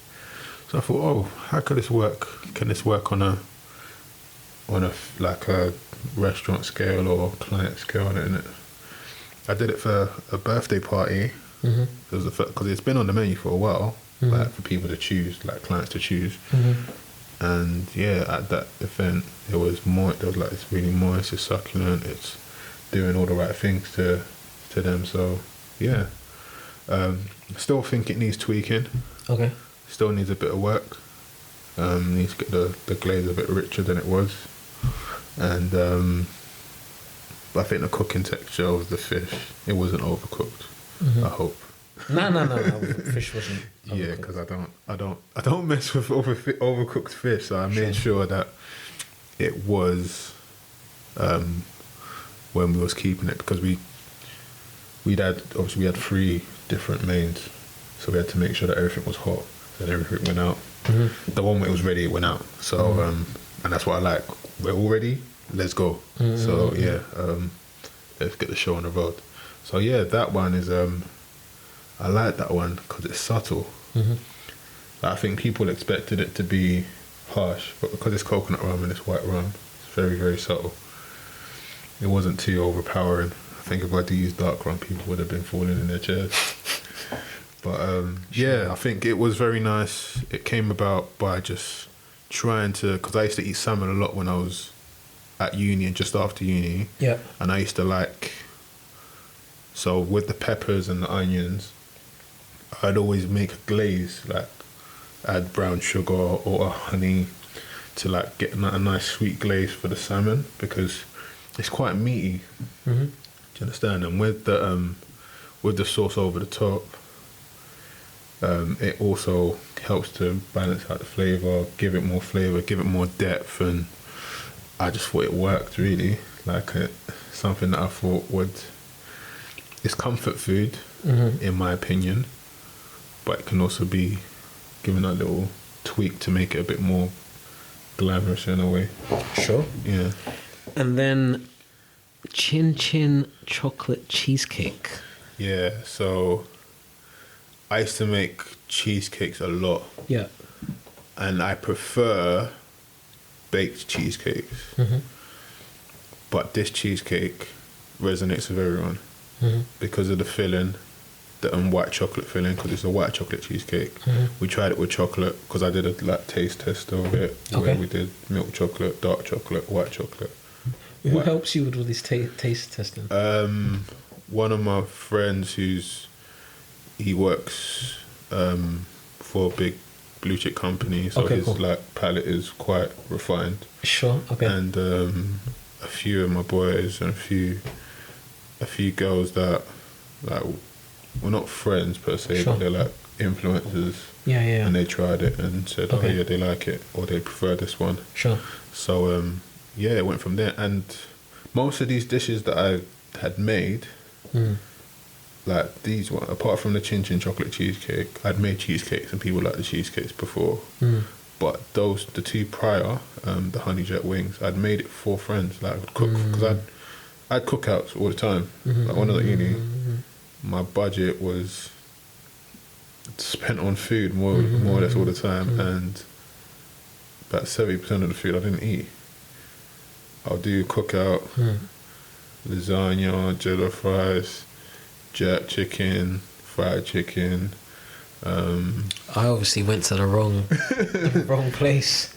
So I thought, oh, how could this work? Can this work on a like a restaurant scale or client scale? And I did it for a birthday party. It was because it's been on the menu for a while, like for people to choose, like clients to choose. And yeah, at that event, it was moist. It was like, it's really moist, it's succulent, it's doing all the right things to them. So yeah, still think it needs tweaking. Okay. Still needs a bit of work. Needs to get the glaze a bit richer than it was, and but I think the cooking texture of the fish, it wasn't overcooked. I hope. No. Fish wasn't overcooked. Yeah, because I don't mess with overcooked fish. So I made sure that it was when we was keeping it, because we had 3 different mains, so we had to make sure that everything was hot, that everything went out. The one where it was ready, it went out. So and that's what I like. We're all ready. Let's go. So yeah, let's get the show on the road. So yeah, that one is I like that one because it's subtle. I think people expected it to be harsh, but because it's coconut rum and it's white rum, it's very, very subtle. It wasn't too overpowering. I think if I had used dark rum, people would have been falling in their chairs. But yeah, I think it was very nice. It came about by just trying to, because I used to eat salmon a lot when I was at uni and just after uni. Yeah. And I used to like, so with the peppers and the onions, I'd always make a glaze, like add brown sugar or honey to like get a nice sweet glaze for the salmon, because it's quite meaty. Do you understand? And with the sauce over the top, it also helps to balance out the flavour, give it more depth, and I just thought it worked really. Like something that I thought it's comfort food, in my opinion, but it can also be giving that little tweak to make it a bit more glamorous in a way. Sure. Yeah. And then Chin Chin chocolate cheesecake. Yeah, so I used to make cheesecakes a lot. Yeah. And I prefer baked cheesecakes. But this cheesecake resonates with everyone because of the filling, the white chocolate filling, because it's a white chocolate cheesecake. We tried it with chocolate because I did a taste test of it where we did milk chocolate, dark chocolate, white chocolate. Who helps you with all this taste testing? One of my friends he works for a big blue chip company, so his like palate is quite refined. Sure. Okay. And a few of my boys and a few girls that like we're not friends per se, but they're like influencers. Yeah. And they tried it and said, oh yeah, they like it or they prefer this one. Sure. So yeah, it went from there. And most of these dishes that I had made, like these ones, apart from the Chin Chin chocolate cheesecake, I'd made cheesecakes and people liked the cheesecakes before. But the two prior, the honey jet wings, I'd made it for friends. Like I would cook because I'd cookouts all the time. Like when I was at uni, my budget was spent on food more or less all the time, and about 70% of the food I didn't eat. I'll do cookout, lasagna, jollof rice, jerk chicken, fried chicken. I obviously went to the wrong place.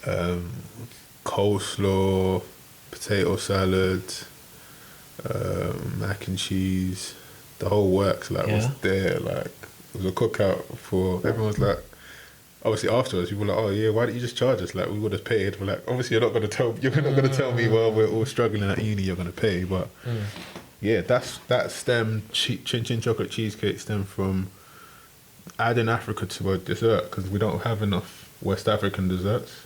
Coleslaw, potato salad, mac and cheese, the whole works. Like was there. Like it was a cookout for everyone's like. Obviously afterwards, people were like, "Oh yeah, why didn't you just charge us? Like we would have paid." We're like, "Obviously you're not going to tell me while we're all struggling at uni you're going to pay." But yeah, that stemmed Chin Chin chocolate cheesecake stemmed from adding Africa to a dessert because we don't have enough West African desserts.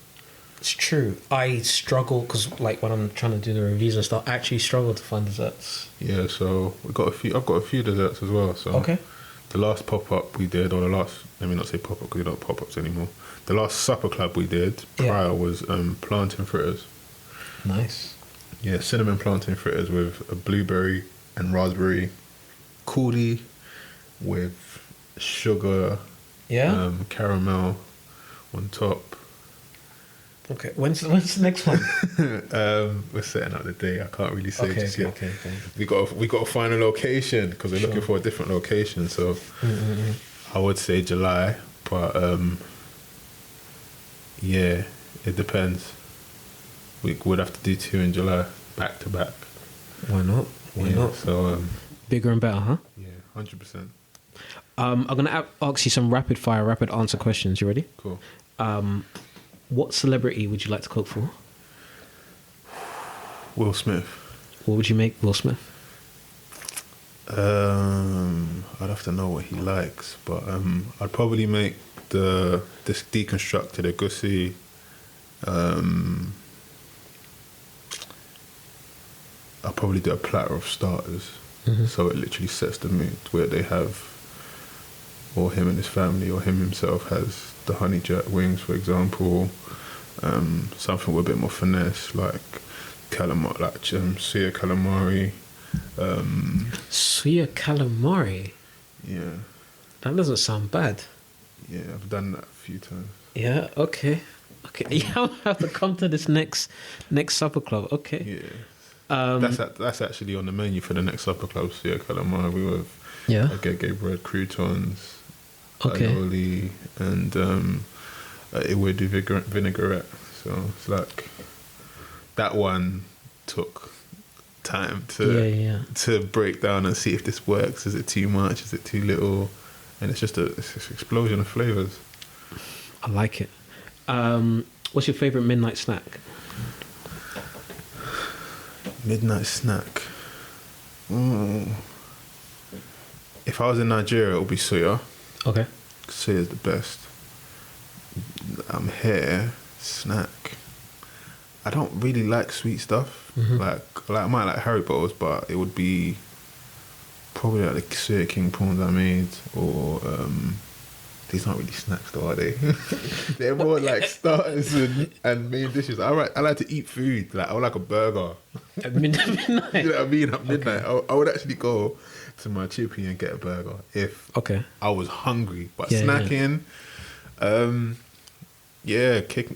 It's true. I struggle because like when I'm trying to do the reviews and stuff, I actually struggle to find desserts. Yeah, so I've got a few desserts as well. So the last pop-up we did, or the last, let me not say pop-up because we don't pop-ups anymore. The last supper club we did prior was plantain fritters. Nice. Yeah, cinnamon plantain fritters with a blueberry and raspberry coulis with sugar, caramel on top. Okay, when's the next one? We're setting up the day. I can't really say just yet. Okay. We got to find a location because we're looking for a different location. So I would say July, but yeah, it depends. We would have to do 2 in July, back to back. Why not? Why not? So bigger and better, huh? Yeah, 100%. I'm gonna ask you some rapid answer questions. You ready? Cool. What celebrity would you like to cook for? Will Smith. What would you make Will Smith? I'd have to know what he likes, but I'd probably make this deconstructed egusi. I'll probably do a platter of starters, so it literally sets the mood where they have, or him and his family, or him himself has the honey jet wings, for example. Something with a bit more finesse, like calamari, like suya calamari. Suya calamari. Yeah. That doesn't sound bad. Yeah, I've done that a few times. Yeah. Okay. Yeah, I'll have to come to this next supper club. Okay. Yeah. That's actually on the menu for the next supper club. Suya calamari with agege bread, croutons, aioli, and ewedu vinaigrette. So it's like that one took time to break down and see if this works. Is it too much? Is it too little? And it's just it's an explosion of flavors. I like it. What's your favorite midnight snack? Midnight snack. If I was in Nigeria, it would be suya. Okay. Suya is the best. I'm here. Snack. I don't really like sweet stuff. Like I might like Haribos, but it would be probably like the suya king prawns I made, or these aren't really snacks though, are they? They're more like starters and main dishes. I like to eat food. Like I would like a burger. At midnight. You know what I mean? At midnight, I would actually go to my chippy and get a burger if I was hungry. But snacking,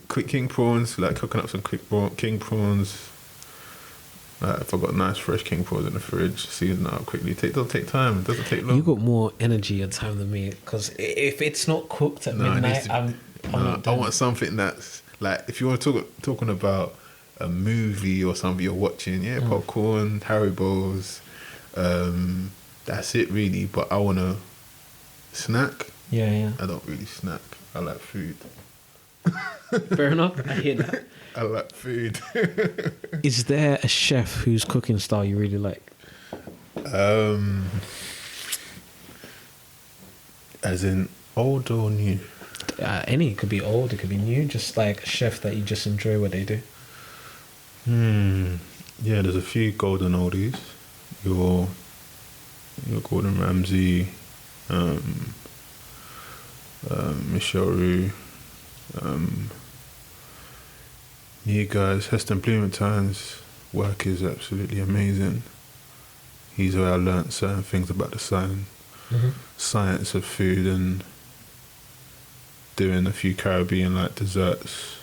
quick king prawns, like cooking up some king prawns. If I got nice fresh king prawns in the fridge, season it up quickly. It doesn't take time. It doesn't take long. You got more energy and time than me, because if it's not cooked at midnight, I'm not done. I want something that's like, if you want to talking about a movie or something you're watching, popcorn, Haribos, that's it really. But I want to snack. I don't really snack. I like food. Fair enough. I hear that. I like food. Is there a chef whose cooking style you really like? As in old or new? Any. It could be old, it could be new. Just like a chef that you just enjoy what they do. Yeah, there's a few golden oldies. Your Gordon Ramsay, Michelle Roux, new guys. Heston Blumenthal's work is absolutely amazing. He's where I learnt certain things about the science of food, and doing a few Caribbean like desserts,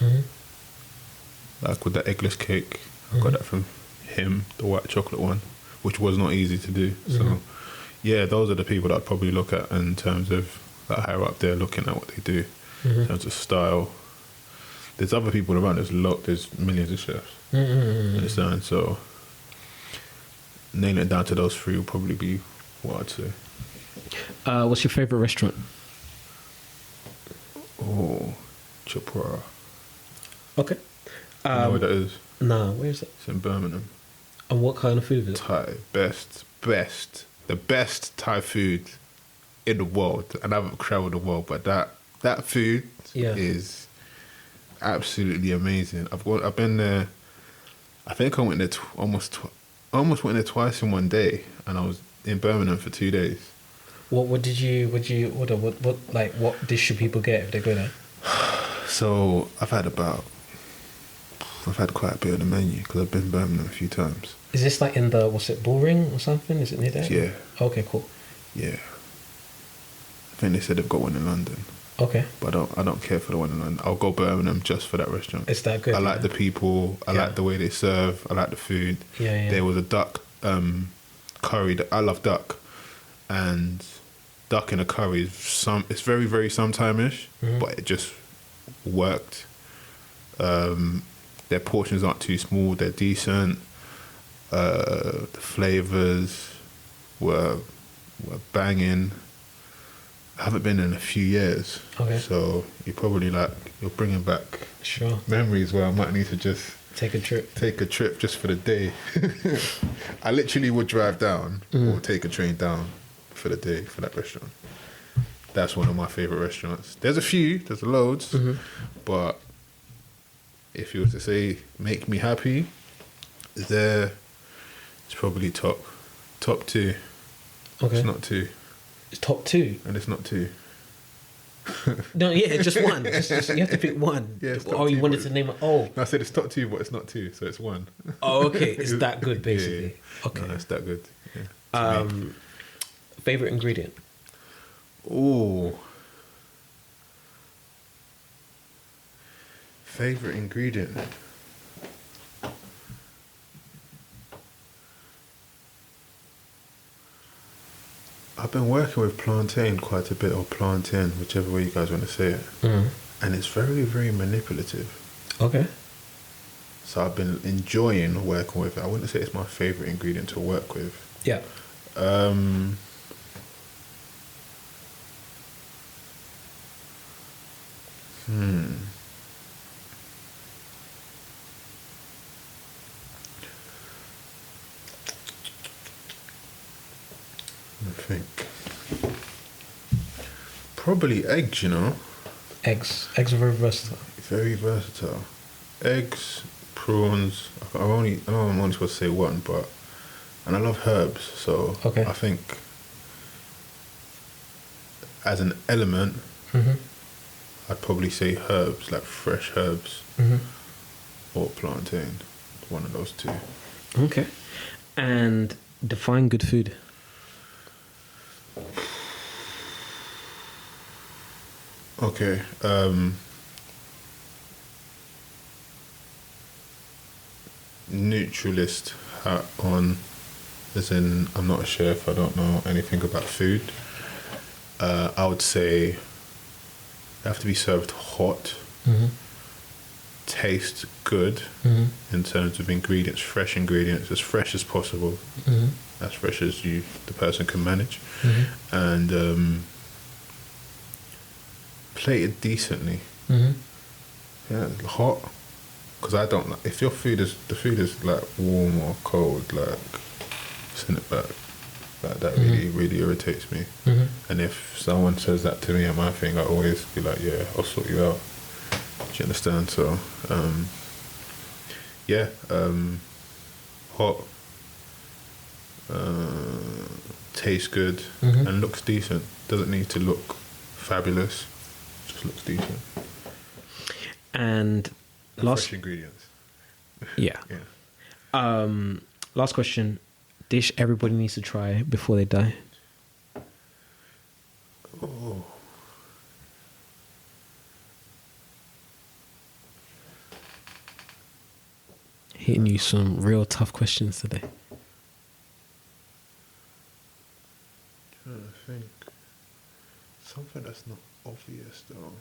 like with the eggless cake. I got that from him, the white chocolate one, which was not easy to do. So yeah, those are the people that I'd probably look at in terms of that higher up there, looking at what they do in terms of style. There's other people around. There's millions of chefs. Understand? So nailing it down to those three will probably be what I'd say. What's your favourite restaurant? Oh, Chopra. Okay. You know where that is? Nah, where is it? It's in Birmingham. And what kind of food is it? Thai. The best Thai food in the world. And I haven't travelled the world, but that food is absolutely amazing. I've been there. I think I went there almost went there twice in one day, and I was in Birmingham for 2 days. What did you order? What dish should people get if they go there? So I've had quite a bit of the menu because I've been to Birmingham a few times. Is this like in the Bullring or something? Is it near there? Yeah. Okay, cool. Yeah. I think they said they've got one in London. Okay. But I don't care for the one in London. I'll go Birmingham just for that restaurant. It's that good. I like the people. I like the way they serve. I like the food. Yeah. There was a duck curry. I love duck, and duck in a curry it's very, very sometime-ish, but it just worked. Their portions aren't too small. They're decent. The flavors were banging. I haven't been in a few years. Okay. So you're bringing back memories where I might need to just take a trip just for the day. I literally would drive down or take a train down for the day for that restaurant. That's one of my favourite restaurants. There's a few, there's loads, but if you were to say make me happy, it's probably top two. Okay. It's not two. It's top two. And it's not two. No, yeah, just one. Just, you have to pick one. Yeah, you wanted to name it. Oh. No, I said it's top two, but it's not two, so it's one. Oh, okay. It's that good, basically. Yeah. Okay. No, it's that good. Yeah. Favorite ingredient? Oh. Favorite ingredient? I've been working with plantain quite a bit, or plantain, whichever way you guys want to say it. And it's very, very manipulative. Okay. So I've been enjoying working with it. I wouldn't say it's my favourite ingredient to work with. Yeah. I think probably eggs. Eggs are very versatile. Very versatile. Eggs, prawns. I'm only supposed to say one, and I love herbs. So okay. I think as an element, I'd probably say herbs, like fresh herbs, or plantain. One of those two. Okay. And define good food. Okay. Neutralist hat on, as in I'm not a chef, I don't know anything about food. I would say they have to be served hot, taste good in terms of ingredients, fresh ingredients, as fresh as possible, as fresh as the person can manage, and plated decently. Yeah, hot. Because I don't like, if the food is like warm or cold, like send it back. Like that really irritates me. And if someone says that to me at my thing, I always be like, yeah, I'll sort you out. Do you understand? So, hot, tastes good, and looks decent. Doesn't need to look fabulous. Just looks decent. And last fresh ingredients. Yeah. Yeah. Last question. Dish everybody needs to try before they die. Oh. Hitting you some real tough questions today. Trying to think. Something that's not obvious though.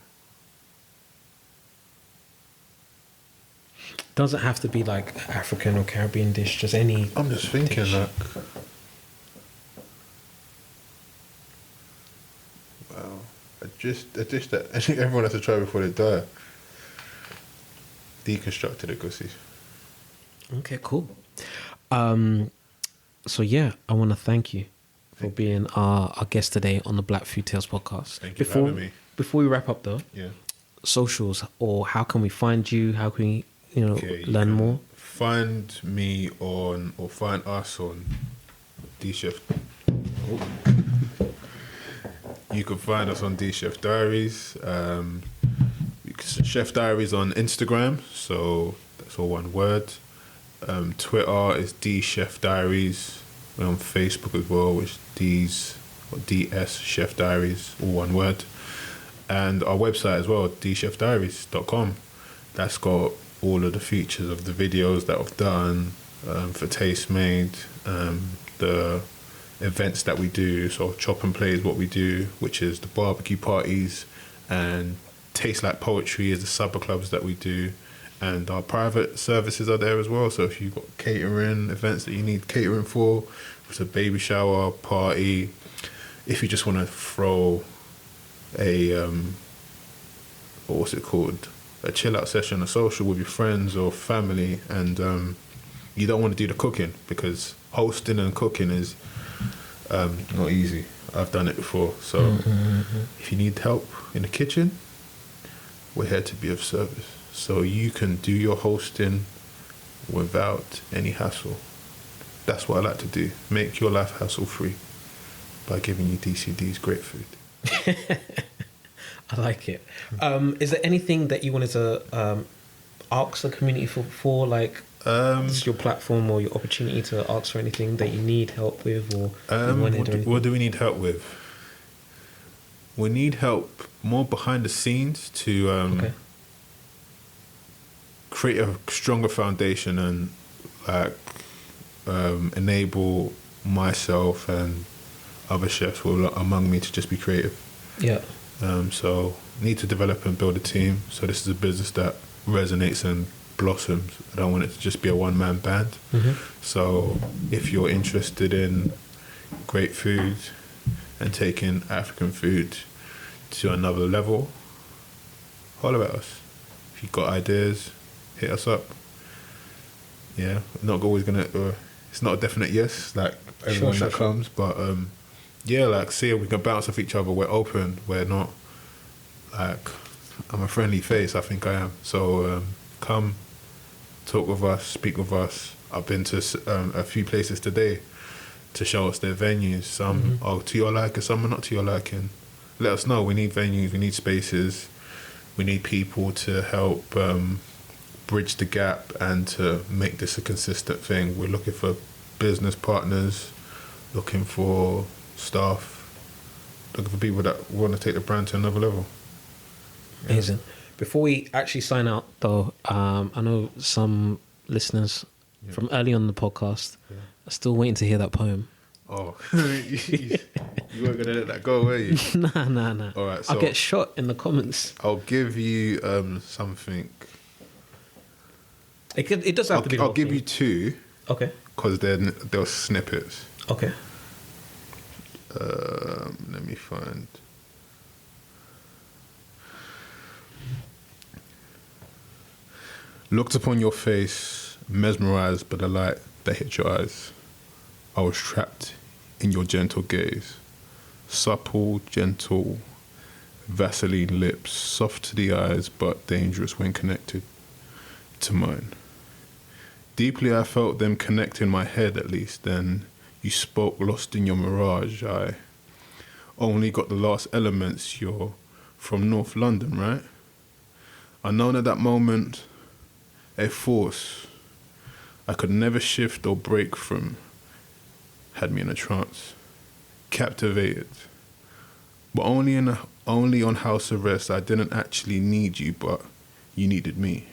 Doesn't have to be like African or Caribbean dish, just any. I'm just thinking dish. like, wow, a dish that I think everyone has to try before they die. Deconstructed egusi. Okay, cool. So yeah, I want to thank you for being our guest today on the Black Food Tales podcast. Thank you for having me. Before we wrap up though, Yeah. socials, or how can we find you? How can we, learn more? Find me on, or find us on D Chef. You can find us on D Chef Diaries. Chef Diaries on Instagram, so that's all one word. Twitter is D Chef Diaries. We're on Facebook as well, which DS Chef Diaries, all one word. And our website as well, dchefdiaries.com. That's got all of the features of the videos that I've done for Taste Made, the events that we do. So Chop and Play is what we do, which is the barbecue parties, and Taste Like Poetry is the supper clubs that we do. And our private services are there as well. So if you've got catering events that you need catering for, if it's a baby shower, party, if you just want to throw a, what's it called? A chill out session, a social with your friends or family, and you don't want to do the cooking, because hosting and cooking is not easy. I've done it before. So if you need help in the kitchen, we're here to be of service. So you can do your hosting without any hassle. That's what I like to do. Make your life hassle free by giving you DCD's great food. I like it. Is there anything that you wanted to ask the community for like it's your platform or your opportunity to ask for anything that you need help with, or what do we need help with? We need help more behind the scenes to create a stronger foundation and enable myself and other chefs who are among me to just be creative. Yeah. So need to develop and build a team. So this is a business that resonates and blossoms. I don't want it to just be a one-man band. So if you're interested in great food and taking African food to another level, holler at us. If you've got ideas, hit us up. Yeah, not always gonna. It's not a definite yes, like everyone that comes, but yeah, like see if we can bounce off each other. We're open. We're not like, I'm a friendly face. I think I am. So come, talk with us, speak with us. I've been to a few places today to show us their venues. Some are to your liking, some are not to your liking. let us know. We need venues, we need spaces, we need people to help bridge the gap and to make this a consistent thing. We're looking for business partners, looking for staff, looking for people that want to take the brand to another level. Yeah. Amazing. Before we actually sign out, though, I know some listeners from early on in the podcast are still waiting to hear that poem. Oh, you weren't going to let that go, were you? Nah. All right, so I'll get shot in the comments. I'll give you something. It does have to be. I'll give you two. Okay. Because they're snippets. Okay. Let me find. Looked upon your face, mesmerized by the light that hit your eyes. I was trapped in your gentle gaze. Supple, gentle, Vaseline lips, soft to the eyes, but dangerous when connected to mine. Deeply I felt them connect in my head, at least. Then you spoke, lost in your mirage. I only got the last elements. You're from North London, right? Unknown at that moment, a force I could never shift or break from had me in a trance, captivated. But only on house arrest. I didn't actually need you, but you needed me.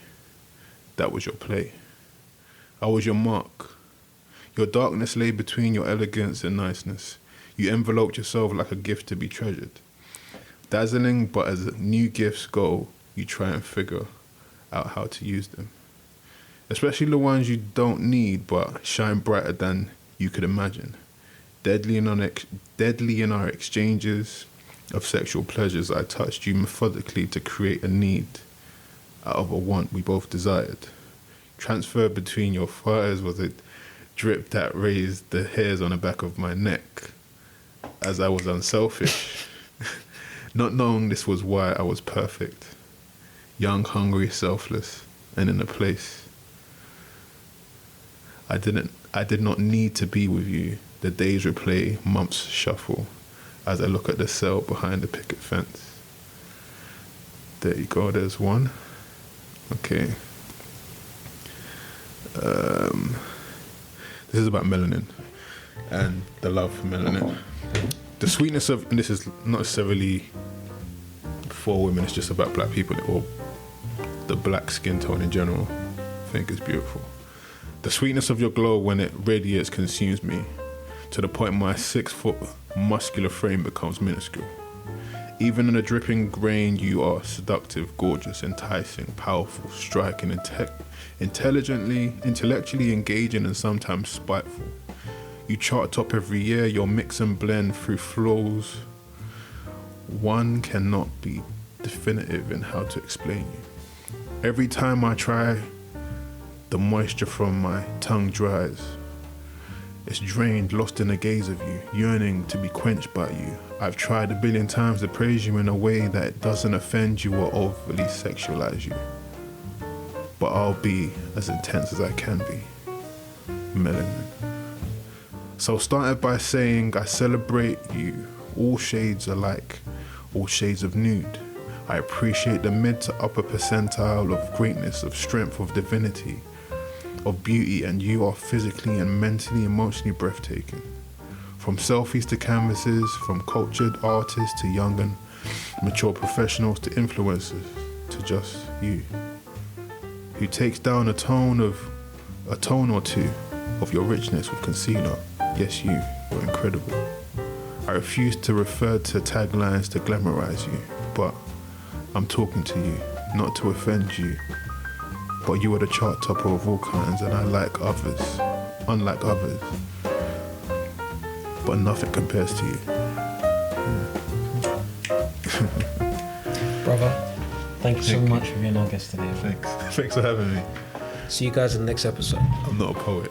That was your play. I was your mark. Your darkness lay between your elegance and niceness. You enveloped yourself like a gift to be treasured. Dazzling, but as new gifts go, you try and figure out how to use them. Especially the ones you don't need, but shine brighter than you could imagine. Deadly in our exchanges of sexual pleasures, I touched you methodically to create a need out of a want we both desired. Transferred between your thighs was a drip that raised the hairs on the back of my neck as I was unselfish, not knowing this was why I was perfect. Young, hungry, selfless, and in a place I did not need to be with you. The days replay, months shuffle as I look at the cell behind the picket fence. There you go, there's one. Okay. This is about melanin and the love for melanin. The sweetness of, and this is not necessarily for women, it's just about black people or the black skin tone in general. I think is beautiful. The sweetness of your glow when it radiates consumes me to the point my 6-foot muscular frame becomes minuscule. Even in a dripping grain, you are seductive, gorgeous, enticing, powerful, striking, intellectually engaging, and sometimes spiteful. You chart top every year, your mix and blend through flows. One cannot be definitive in how to explain you. Every time I try, the moisture from my tongue dries. It's drained, lost in the gaze of you, yearning to be quenched by you. I've tried 1 billion times to praise you in a way that doesn't offend you or overly sexualize you. But I'll be as intense as I can be. Melanin. So started by saying I celebrate you, all shades alike, all shades of nude. I appreciate the mid to upper percentile of greatness, of strength, of divinity, of beauty, and you are physically and mentally, emotionally breathtaking. From selfies to canvases, from cultured artists to young and mature professionals to influencers, to just you, who takes down a tone or two of your richness with concealer. Yes, you're incredible. I refuse to refer to taglines to glamorize you, but I'm talking to you, not to offend you. But you are the chart topper of all kinds, and I like others, unlike others. But nothing compares to you. Brother, thank you so much for being our guest today. Thanks. Thanks for having me. See you guys in the next episode. I'm not a poet.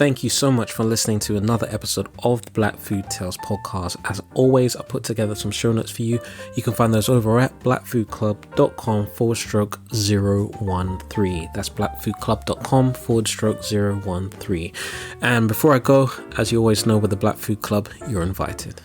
thank you so much for listening to another episode of the Black Food Tales podcast. As always, I put together some show notes for you. You can find those over at blackfoodclub.com/013. That's blackfoodclub.com/013. And before I go, as you always know with the Black Food Club, you're invited.